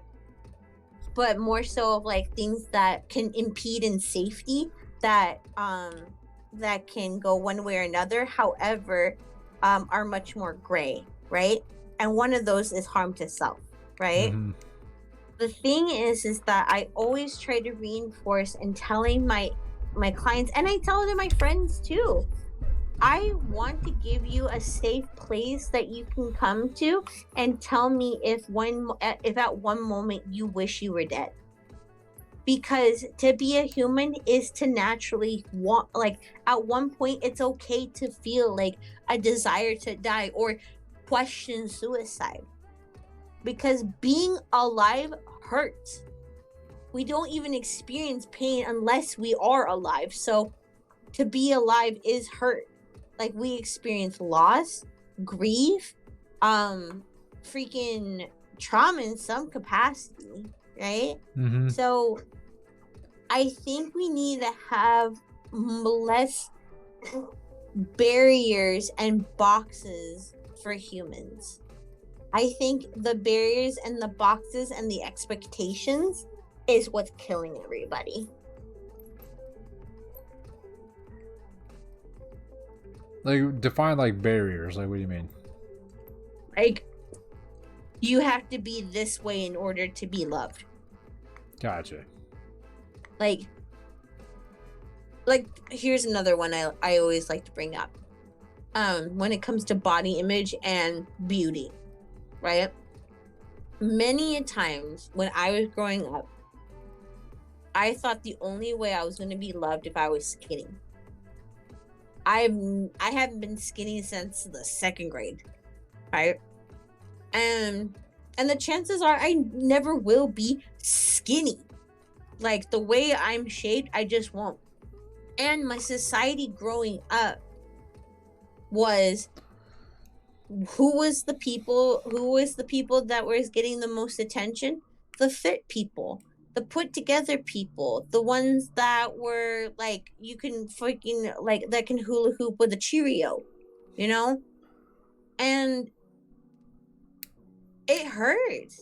more so of like things that can impede in safety, that can go one way or another, however, are much more gray, right? And one of those is harm to self, right? Mm-hmm. The thing is that I always try to reinforce in telling my clients, and I tell it to my friends too, I want to give you a safe place that you can come to and tell me if at one moment you wish you were dead. Because to be a human is to naturally want, like, at one point it's okay to feel like a desire to die or question suicide. Because being alive hurts. We don't even experience pain unless we are alive. So to be alive is hurt. Like, we experience loss, grief, freaking trauma in some capacity, right? Mm-hmm. So I think we need to have less barriers and boxes for humans. I think the barriers and the boxes and the expectations is what's killing everybody. Like, define like barriers. Like, what do you mean? Like, you have to be this way in order to be loved. Gotcha. Like here's another one I always like to bring up. When it comes to body image and beauty, right? many a times when I was growing up, I thought the only way I was going to be loved if I was skinny. I haven't been skinny since the second grade, right? And the chances are I never will be skinny. Like the way I'm shaped, I just won't. And my society growing up was who was the people that was getting the most attention? The fit people, the put together people, the ones that were like you can freaking like that can hula hoop with a Cheerio, you know? And it hurt.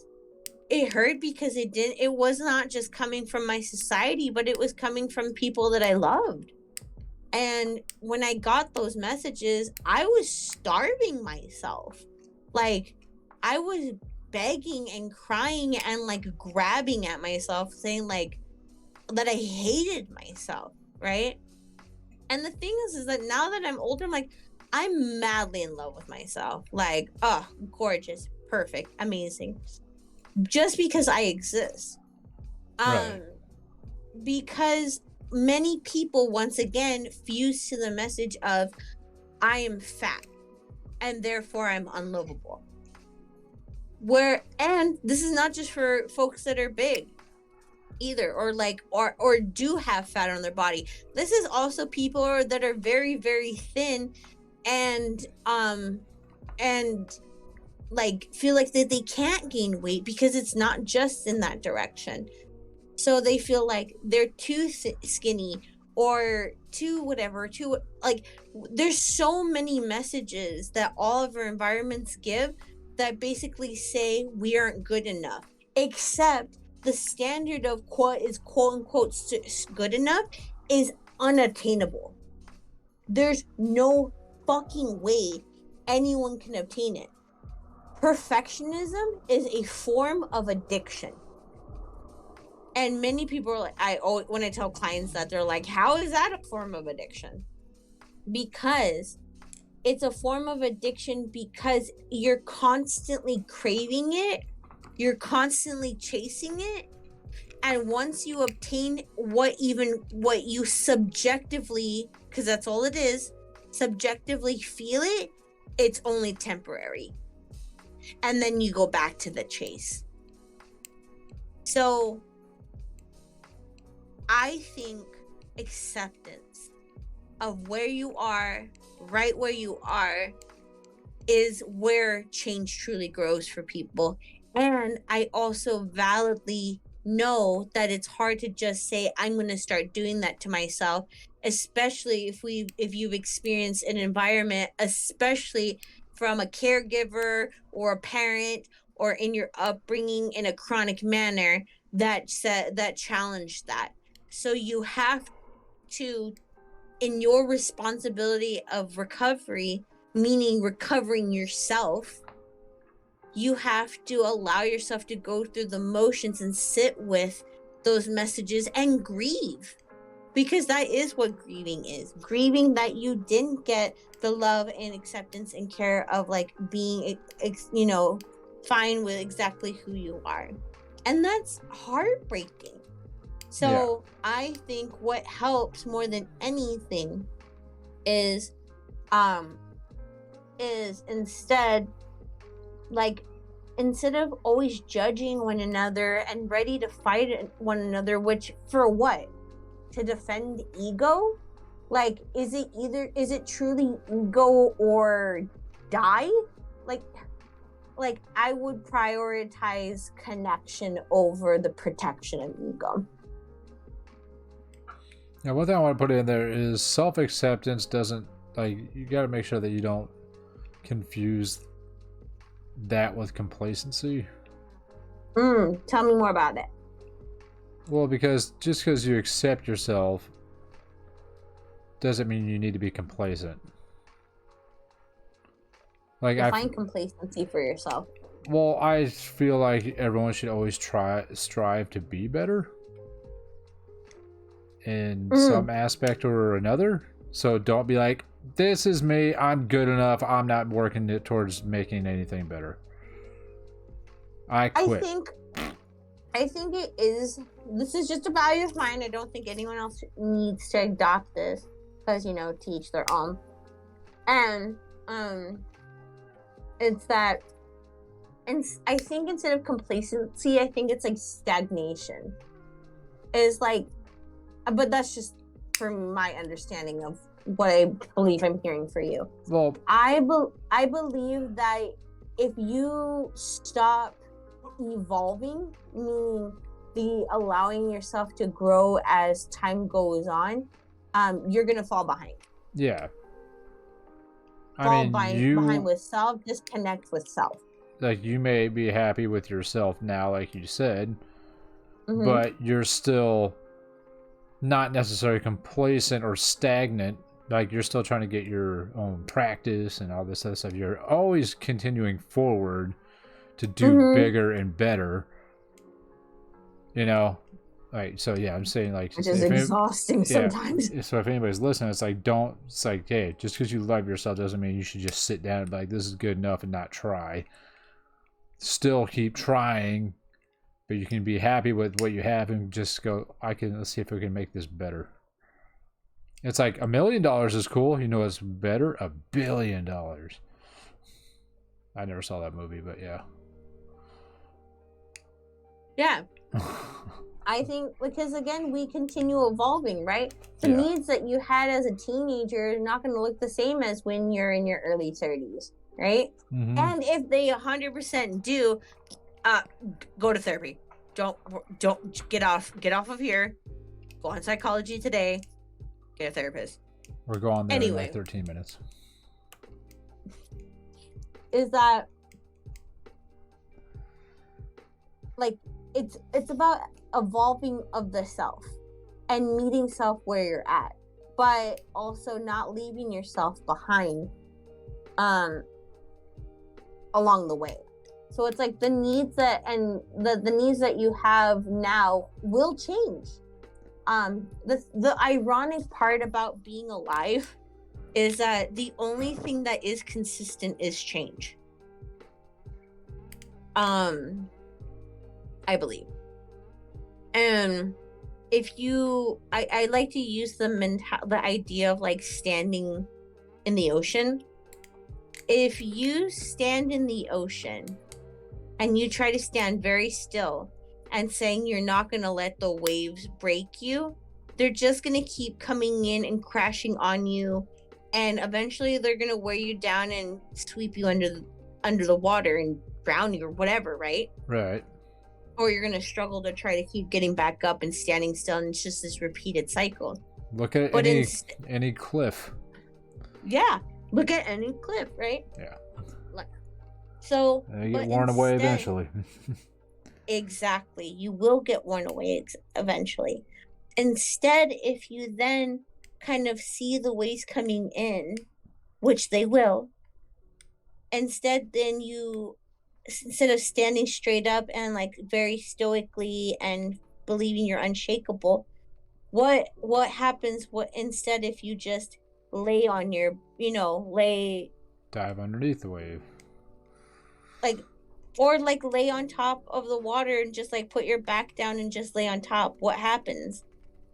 It hurt because it was not just coming from my society, but it was coming from people that I loved. And when I got those messages, I was starving myself. Like, I was begging and crying and like grabbing at myself, saying like that I hated myself, right? And the thing is that now that I'm older, I'm like, I'm madly in love with myself. Like, oh, gorgeous, perfect, amazing. Just because I exist. Right. Because many people once again fuse to the message of I am fat and therefore I'm unlovable. And this is not just for folks that are big either, or like or do have fat on their body. This is also people that are very, very thin and like feel like that they can't gain weight because it's not just in that direction. So they feel like they're too skinny or too whatever, too like there's so many messages that all of our environments give that basically say we aren't good enough, except the standard of quote unquote good enough is unattainable. There's no fucking way anyone can obtain it. Perfectionism is a form of addiction. And many people are like, when I tell clients that, they're like, how is that a form of addiction? Because it's a form of addiction because you're constantly craving it, you're constantly chasing it, and once you obtain what you subjectively, because that's all it is, subjectively feel it, it's only temporary. And then you go back to the chase. So I think acceptance of where you are, right where you are, is where change truly grows for people. And I also validly know that it's hard to just say, I'm going to start doing that to myself, especially if you've experienced an environment, especially from a caregiver or a parent or in your upbringing in a chronic manner that challenged that. So you have to, in your responsibility of recovery, meaning recovering yourself, you have to allow yourself to go through the motions and sit with those messages and grieve. Because that is what grieving is. Grieving that you didn't get the love and acceptance and care of like being, fine with exactly who you are. And that's heartbreaking. So yeah. I think what helps more than anything is instead of always judging one another and ready to fight one another, which for what? To defend ego? Like, is it truly ego or die? Like I would prioritize connection over the protection of ego. Yeah, one thing I want to put in there is self-acceptance doesn't, like, you got to make sure that you don't confuse that with complacency. Tell me more about it. Well, because just because you accept yourself doesn't mean you need to be complacent. Like, define complacency for yourself. Well, I feel like everyone should always strive to be better in some aspect or another. So don't be like, this is me, I'm good enough, I'm not working towards making anything better. I quit. I think it is. This is just a value of mine. I don't think anyone else needs to adopt this because teach their own. And it's that, and I think instead of complacency, I think it's like stagnation. Is like, but that's just from my understanding of what I believe I'm hearing for you. Well, I believe that if you stop evolving, meaning the allowing yourself to grow as time goes on, you're gonna fall behind. Yeah. Behind with self, disconnect with self. Like, you may be happy with yourself now, like you said, but you're still not necessarily complacent or stagnant. Like, you're still trying to get your own practice and all this other stuff. You're always continuing forward to do bigger and better. Right, so yeah, I'm saying, like, which is exhausting sometimes. So if anybody's listening, it's like, hey, just because you love yourself doesn't mean you should just sit down and be like, this is good enough and not try. Still keep trying, but you can be happy with what you have and just go, let's see if we can make this better. It's like $1 million is cool. What's better? $1 billion. I never saw that movie, but yeah. Yeah. I think because again, we continue evolving, right? The needs that you had as a teenager are not going to look the same as when you're in your early 30s, right? And if they 100% do, go to therapy. Don't get off of here. Go on Psychology Today. Get a therapist. We're going there in like 13 minutes. Is that like it's about evolving of the self and meeting self where you're at, but also not leaving yourself behind along the way. So it's like the needs that the needs that you have now will change. The ironic part about being alive is that the only thing that is consistent is change. I believe. And if I like to use the idea of like standing in the ocean. If you stand in the ocean and you try to stand very still and saying you're not going to let the waves break you, they're just going to keep coming in and crashing on you, and eventually they're going to wear you down and sweep you under the water and drown you or whatever, right? Right. Or you're going to struggle to try to keep getting back up and standing still, and it's just this repeated cycle. Look at any cliff. Yeah, look at any cliff, right? Yeah. So you get worn away eventually. Exactly. You will get worn away eventually. Instead, if you then kind of see the waves coming in, which they will, instead of standing straight up and like very stoically and believing you're unshakable, what happens instead if you just lay on your dive underneath the wave, or lay on top of the water and just like put your back down and just lay on top? What happens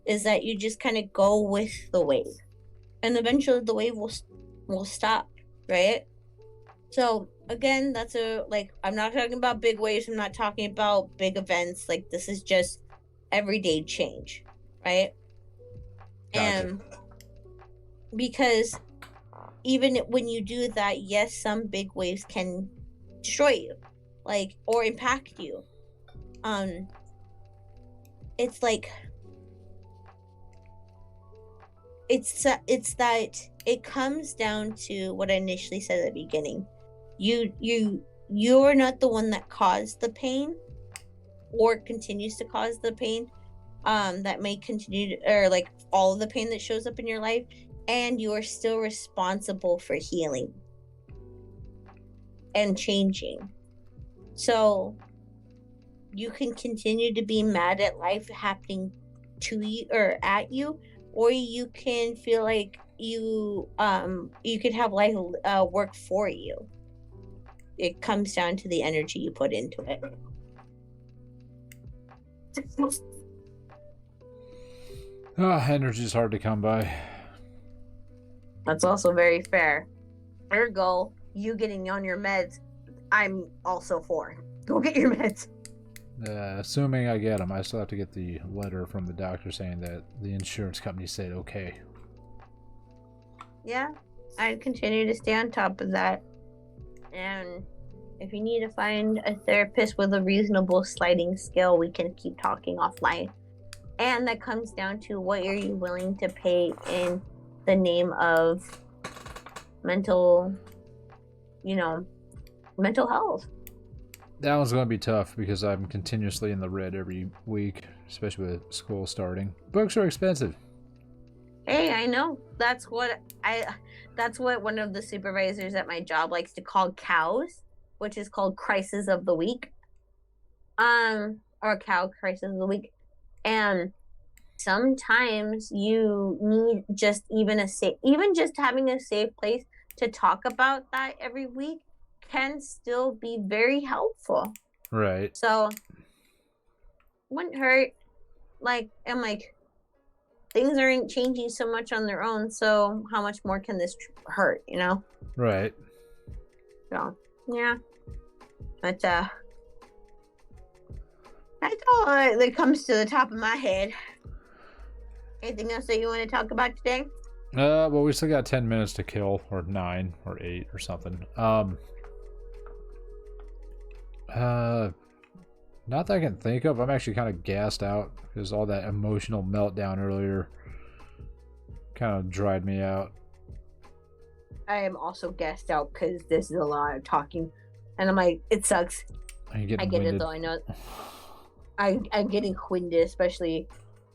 is that you just kind of go with the wave, and eventually the wave will stop, right? So again, I'm not talking about big waves. I'm not talking about big events. Like, this is just everyday change, right? Gotcha. And because even when you do that, yes, some big waves can destroy you, or impact you. It's like it's that it comes down to what I initially said at the beginning. You're not the one that caused the pain or continues to cause the pain that may continue or like all of the pain that shows up in your life, and you are still responsible for healing and changing. So you can continue to be mad at life happening to you or at you, or you can feel like you could have life work for you. It comes down to the energy you put into it. Energy's hard to come by. That's also very fair. Ergo, you getting on your meds, I'm also for. Go get your meds. Assuming I get them, I still have to get the letter from the doctor saying that the insurance company said okay. Yeah, I'd continue to stay on top of that. And if you need to find a therapist with a reasonable sliding scale, we can keep talking offline. And that comes down to what are you willing to pay in the name of mental health. That one's going to be tough because I'm continuously in the red every week, especially with school starting. Books are expensive. Hey, I know. That's what one of the supervisors at my job likes to call cows, which is called crisis of the week. Or cow crisis of the week. And sometimes you need just even just having a safe place to talk about that every week can still be very helpful. Right. So wouldn't hurt. Things aren't changing so much on their own, so how much more can this hurt, Right. So yeah. But that's all that comes to the top of my head. Anything else that you want to talk about today? Well, we still got 10 minutes to kill, or 9 or 8 or something. Not that I can think of. I'm actually kind of gassed out because all that emotional meltdown earlier kind of dried me out. I am also gassed out because this is a lot of talking, and I'm like, it sucks. I get winded. It though. I know. I'm getting winded, especially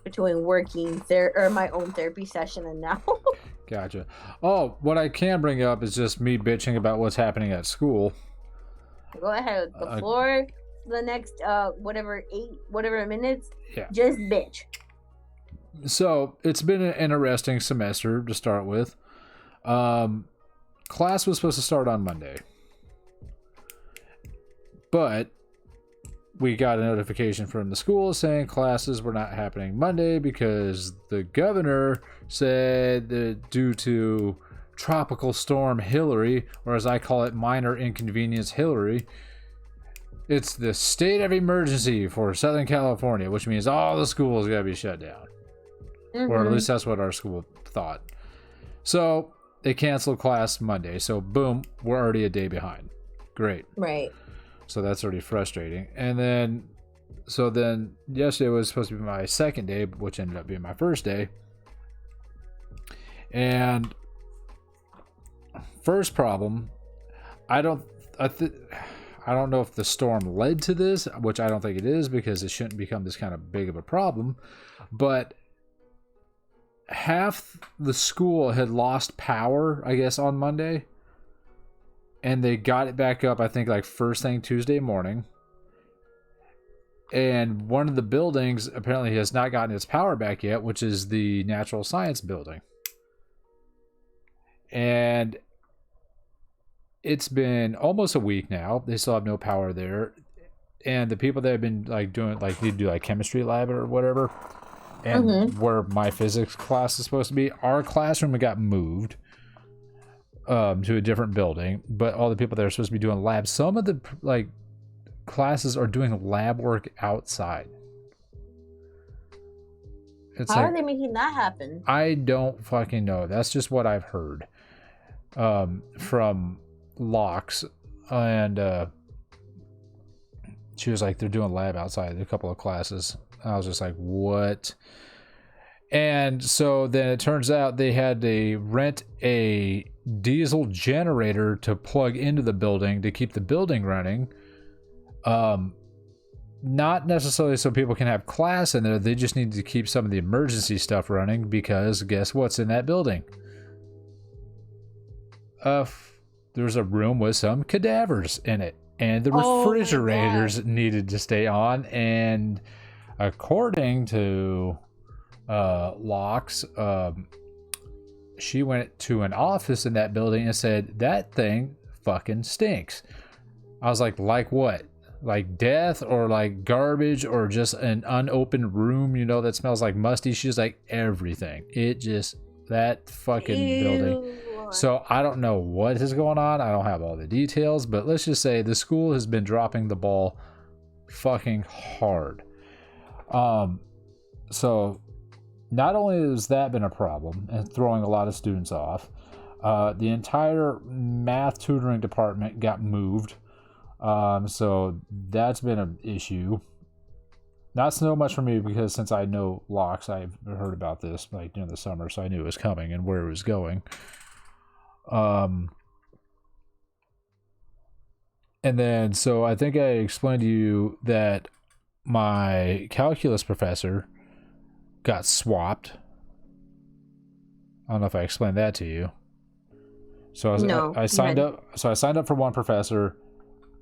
between working or my own therapy session and now. Gotcha. Oh, what I can bring up is just me bitching about what's happening at school. Go ahead. The floor, the next whatever minutes. Yeah. Just bitch. So it's been an interesting semester to start with. Class was supposed to start on Monday, but we got a notification from the school saying classes were not happening Monday because the governor said that due to Tropical Storm Hillary, or as I call it, Minor Inconvenience Hillary, it's the state of emergency for Southern California, which means all the schools gotta be shut down. Mm-hmm. Or at least that's what our school thought. So they canceled class Monday. So boom, we're already a day behind. Great. Right. So that's already frustrating. And then yesterday was supposed to be my second day, which ended up being my first day. And first problem, I don't know if the storm led to this, which I don't think it is because it shouldn't become this kind of big of a problem. But half the school had lost power, I guess, on Monday. And they got it back up, I think, like first thing Tuesday morning. And one of the buildings apparently has not gotten its power back yet, which is the Natural Science building. And it's been almost a week now. They still have no power there. And the people that have been doing need to do chemistry lab or whatever. And where my physics class is supposed to be, our classroom got moved to a different building, but all the people that are supposed to be doing labs, some of the classes are doing lab work outside. How are they making that happen? I don't fucking know. That's just what I've heard from Locks, and she was like, they're doing lab outside a couple of classes. I was just like, what? And so then it turns out they had to rent a diesel generator to plug into the building to keep the building running. Not necessarily so people can have class in there. They just need to keep some of the emergency stuff running because guess what's in that building? There's a room with some cadavers in it, and the refrigerators needed to stay on. And according to Locks, she went to an office in that building and said that thing fucking stinks. I was like what? like death or like garbage or just an unopened room, you know, that smells like musty. She's like everything. It just, that fucking building. Ew. So I don't know what is going on. I don't have all the details, but let's just say the school has been dropping the ball fucking hard. So not only has that been a problem and throwing a lot of students off, the entire math tutoring department got moved. So that's been an issue. Not so much for me because since I know locks, I've heard about this like during the summer, so I knew it was coming and where it was going. And then, so I think I explained to you that my calculus professor got swapped. I don't know if I explained that to you. So I signed up. So I signed up for one professor.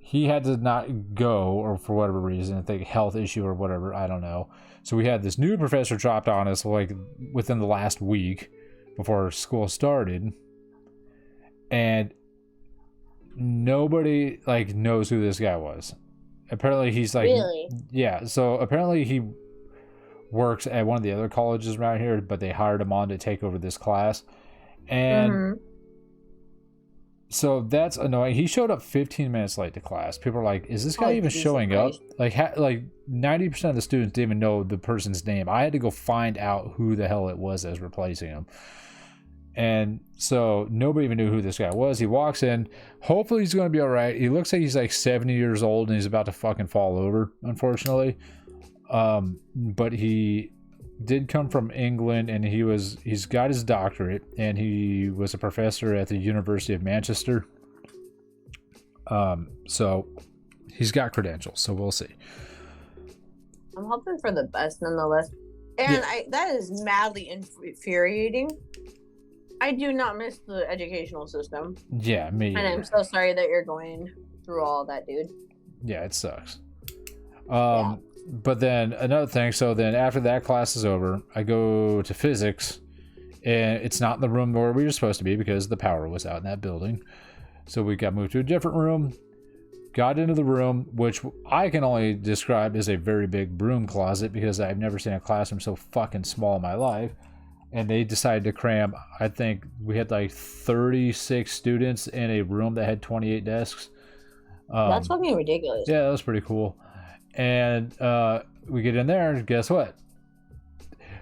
He had to not go, or for whatever reason, I think health issue or whatever, I don't know. So we had this new professor dropped on us like within the last week before school started, and nobody like knows who this guy was. Apparently he's like, really? Yeah. So apparently he works at one of the other colleges around here, but they hired him on to take over this class, and. So that's annoying. He showed up 15 minutes late to class. People are like, is this guy even showing up? Like 90% of the students didn't even know the person's name. I had to go find out who the hell it was that was replacing him. And so nobody even knew who this guy was. He walks in. Hopefully he's going to be all right. He looks like he's like 70 years old and he's about to fucking fall over, unfortunately. But he did come from England, and he's got his doctorate, and he was a professor at the University of Manchester. So he's got credentials, so we'll see. I'm hoping for the best nonetheless. And Yeah. that is madly infuriating. I do not miss the educational system. Yeah, me And I'm so sorry that you're going through all that, dude. Yeah, it sucks. Yeah. But then another thing, so then after that class is over, I go to physics, and it's not in the room where we were supposed to be because the power was out in that building. So we got moved to a different room, got into the room, which I can only describe as a very big broom closet because I've never seen a classroom so fucking small in my life. And they decided to cram, I think we had like 36 students in a room that had 28 desks. That's fucking ridiculous. Yeah, that was pretty cool. And we get in there, and guess what?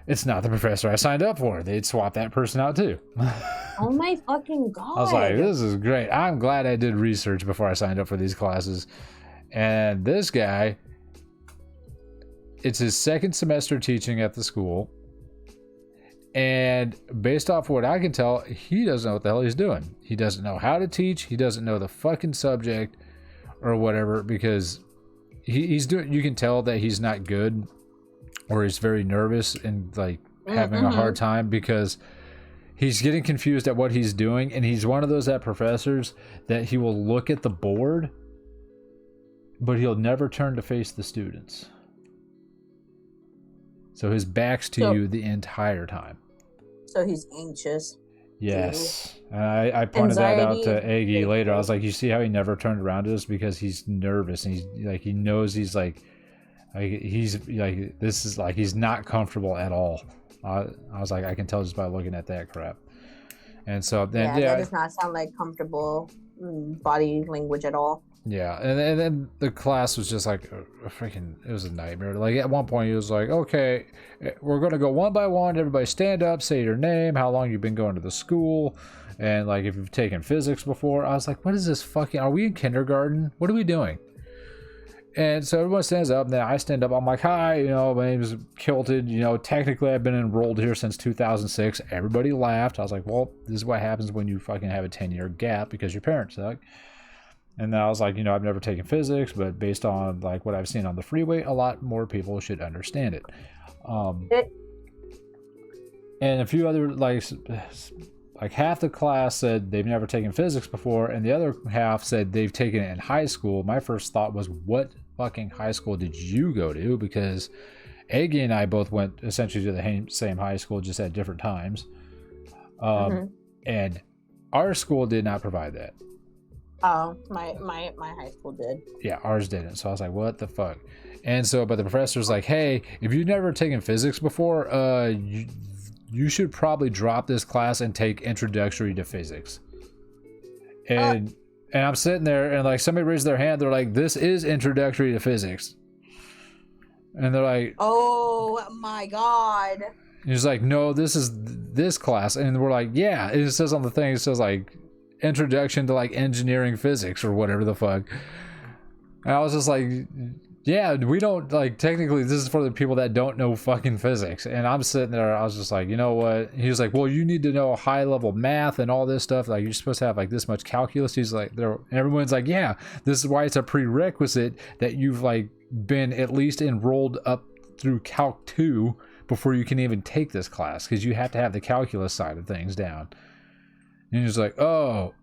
It's not the professor I signed up for. They'd swap that person out too. Oh my fucking god. I was like, this is great. I'm glad I did research before I signed up for these classes. And this guy, it's his second semester teaching at the school. And based off what I can tell, he doesn't know what the hell he's doing. He doesn't know how to teach. He doesn't know the fucking subject or whatever, because he's doing, you can tell that he's not good, or he's very nervous and like having a hard time because he's getting confused at what he's doing. And he's one of those professors that he will look at the board, but he'll never turn to face the students. So his back's to you the entire time. So he's anxious. Yes. And I pointed that out to Aggie later. I was like, you see how he never turned around to us? Because he's nervous, and he's like, he knows he's like this is like, he's not comfortable at all. I was like, I can tell just by looking at that crap. And so then, that does not sound like comfortable body language at all. Yeah, and then the class was just like a freaking, it was a nightmare. Like at one point he was like, okay, we're going to go one by one. Everybody stand up, say your name, how long you've been going to the school, and like if you've taken physics before. I was like, what is this fucking, are we in kindergarten? What are we doing? And so everyone stands up, and then I stand up. I'm like, hi, my name is Kilted. Technically I've been enrolled here since 2006. Everybody laughed. I was like, well, this is what happens when you fucking have a 10-year gap because your parents suck. And then I was like, I've never taken physics, but based on like what I've seen on the freeway, a lot more people should understand it. And a few other, like half the class said they've never taken physics before, and the other half said they've taken it in high school. My first thought was, what fucking high school did you go to? Because Aggie and I both went essentially to the same high school, just at different times. And our school did not provide that. Oh, my high school did. Yeah, ours didn't. So I was like, what the fuck? And so, but the professor's like, hey, if you've never taken physics before, you should probably drop this class and take introductory to physics. And I'm sitting there and like somebody raised their hand. They're like, this is introductory to physics. And they're like, oh my God. He's like, no, this is this class. And we're like, yeah. It says on the thing, it says like introduction to like engineering physics or whatever the fuck. And I was just like, yeah, we don't like technically this is for the people that don't know fucking physics. And I'm sitting there, I was just like, you know what? He was like, well, you need to know high level math and all this stuff. Like you're supposed to have like this much calculus. He's like, everyone's like, yeah, this is why it's a prerequisite that you've like been at least enrolled up through Calc 2 before you can even take this class, because you have to have the calculus side of things down. And he's like, oh,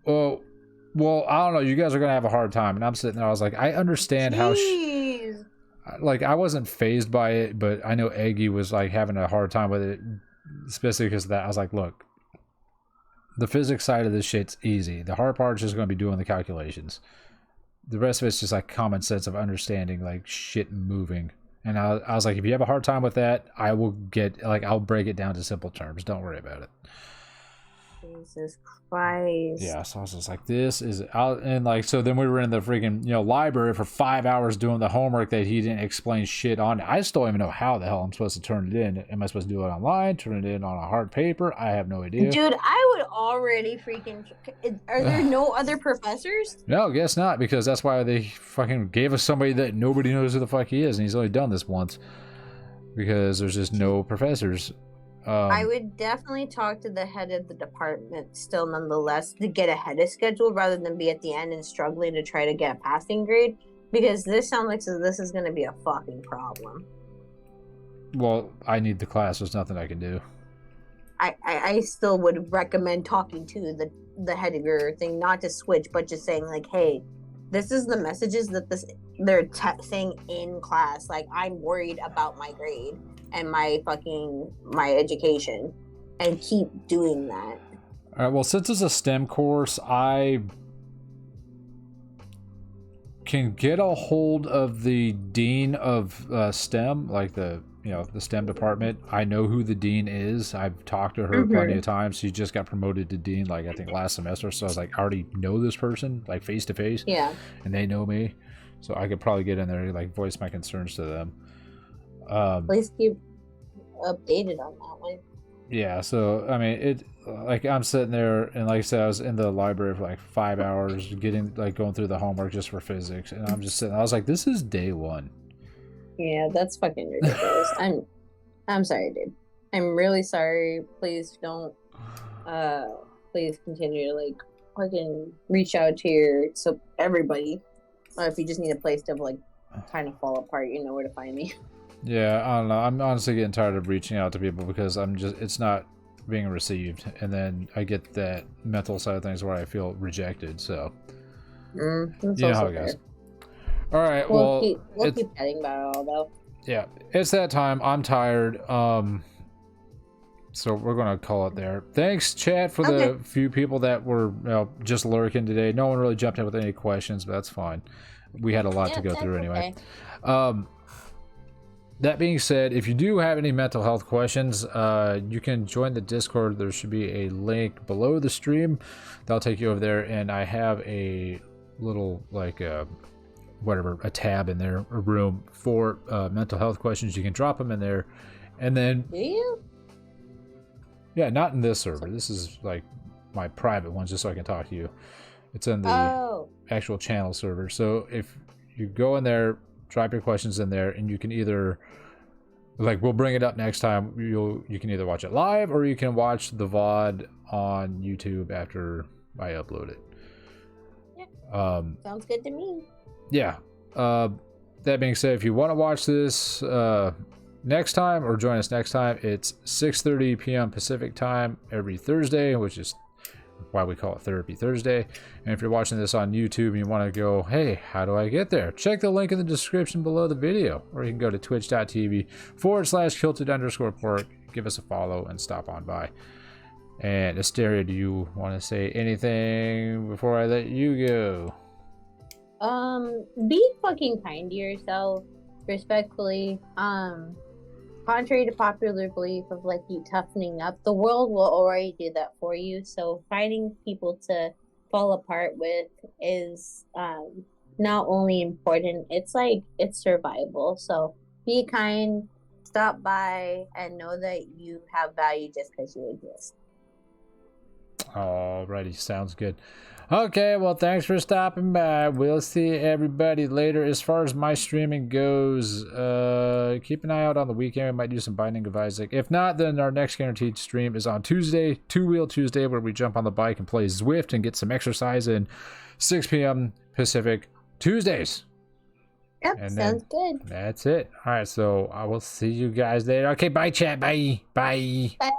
well, I don't know, you guys are gonna have a hard time. And I'm sitting there, I was like, I understand how like I wasn't phased by it, but I know Eggy was like having a hard time with it, especially because of that. I was like, look, the physics side of this shit's easy. The hard part is just going to be doing the calculations. The rest of it's just like common sense of understanding like shit moving. And I was like, if you have a hard time with that, I'll break it down to simple terms. Don't worry about it. Jesus Christ. Yeah, so I was just like, this is out. And like, so then we were in the freaking, library for 5 hours doing the homework that he didn't explain shit on. I still don't even know how the hell I'm supposed to turn it in. Am I supposed to do it online, turn it in on a hard paper? I have no idea. Dude, I would already freaking. Are there no other professors? No, guess not, because that's why they fucking gave us somebody that nobody knows who the fuck he is, and he's only done this once. Because there's just no professors. I would definitely talk to the head of the department still nonetheless to get ahead of schedule rather than be at the end and struggling to try to get a passing grade, because this sounds like this is going to be a fucking problem. Well, I need the class. There's nothing I can do. I still would recommend talking to the head of your thing, not to switch, but just saying like, hey, this is the messages that they're saying in class. Like, I'm worried about my grade and my education, and keep doing that. All right, well, since it's a STEM course, I can get a hold of the dean of STEM, like the STEM department. I know who the dean is. I've talked to her plenty of times. She just got promoted to dean, like I think last semester. So I was like, I already know this person, like face to face. Yeah. And they know me, so I could probably get in there and like voice my concerns to them. Please keep updated on that one. Yeah, so I mean, it like I'm sitting there, and like I said, I was in the library for like 5 hours going through the homework just for physics, and I'm just sitting. I was like, this is day one. Yeah, that's fucking ridiculous. I'm sorry, dude. I'm really sorry. Please don't. Please continue to like fucking reach out to everybody. If you just need a place to like kind of fall apart, you know where to find me. Yeah, I don't know. I'm honestly getting tired of reaching out to people because it's not being received, and then I get that mental side of things where I feel rejected. So you know how it goes. All right, we'll keep chatting about it all though. Yeah, it's that time. I'm tired. So we're gonna call it there. Thanks, chat, for the few people that were just lurking today. No one really jumped in with any questions, but that's fine. We had a lot to go through anyway. That being said, if you do have any mental health questions, you can join the Discord. There should be a link below the stream that'll take you over there, and I have a little like a tab in there, a room for mental health questions. You can drop them in there, and then yeah, not in this server. This is like my private one, just so I can talk to you. It's in the actual channel server. So if you go in there, drop your questions in there, and you can either we'll bring it up next time. You can either watch it live or you can watch the VOD on YouTube after I upload it. Yeah. Sounds good to me. Yeah. That being said, if you want to watch this next time or join us next time, it's 6:30 p.m. Pacific time every Thursday, which is why we call it Therapy Thursday. And if you're watching this on YouTube and you want to go, hey, how do I get there? Check the link in the description below the video, or you can go to twitch.tv/kilted_pork, give us a follow and stop on by. And Asteria, do you want to say anything before I let you go? Be fucking kind to yourself, respectfully. Contrary to popular belief of like you toughening up, the world will already do that for you. So finding people to fall apart with is not only important, it's like it's survival. So be kind, stop by, and know that you have value just because you exist. Alrighty, sounds good. Okay, well, thanks for stopping by. We'll see everybody later. As far as my streaming goes, keep an eye out on the weekend. We might do some Binding of Isaac. If not, then our next guaranteed stream is on Tuesday, Two Wheel Tuesday, where we jump on the bike and play Zwift and get some exercise in 6 p.m. Pacific Tuesdays. Yep, And sounds then good. that's it. All right, so I will see you guys later. Okay, bye, chat. Bye. Bye. Bye.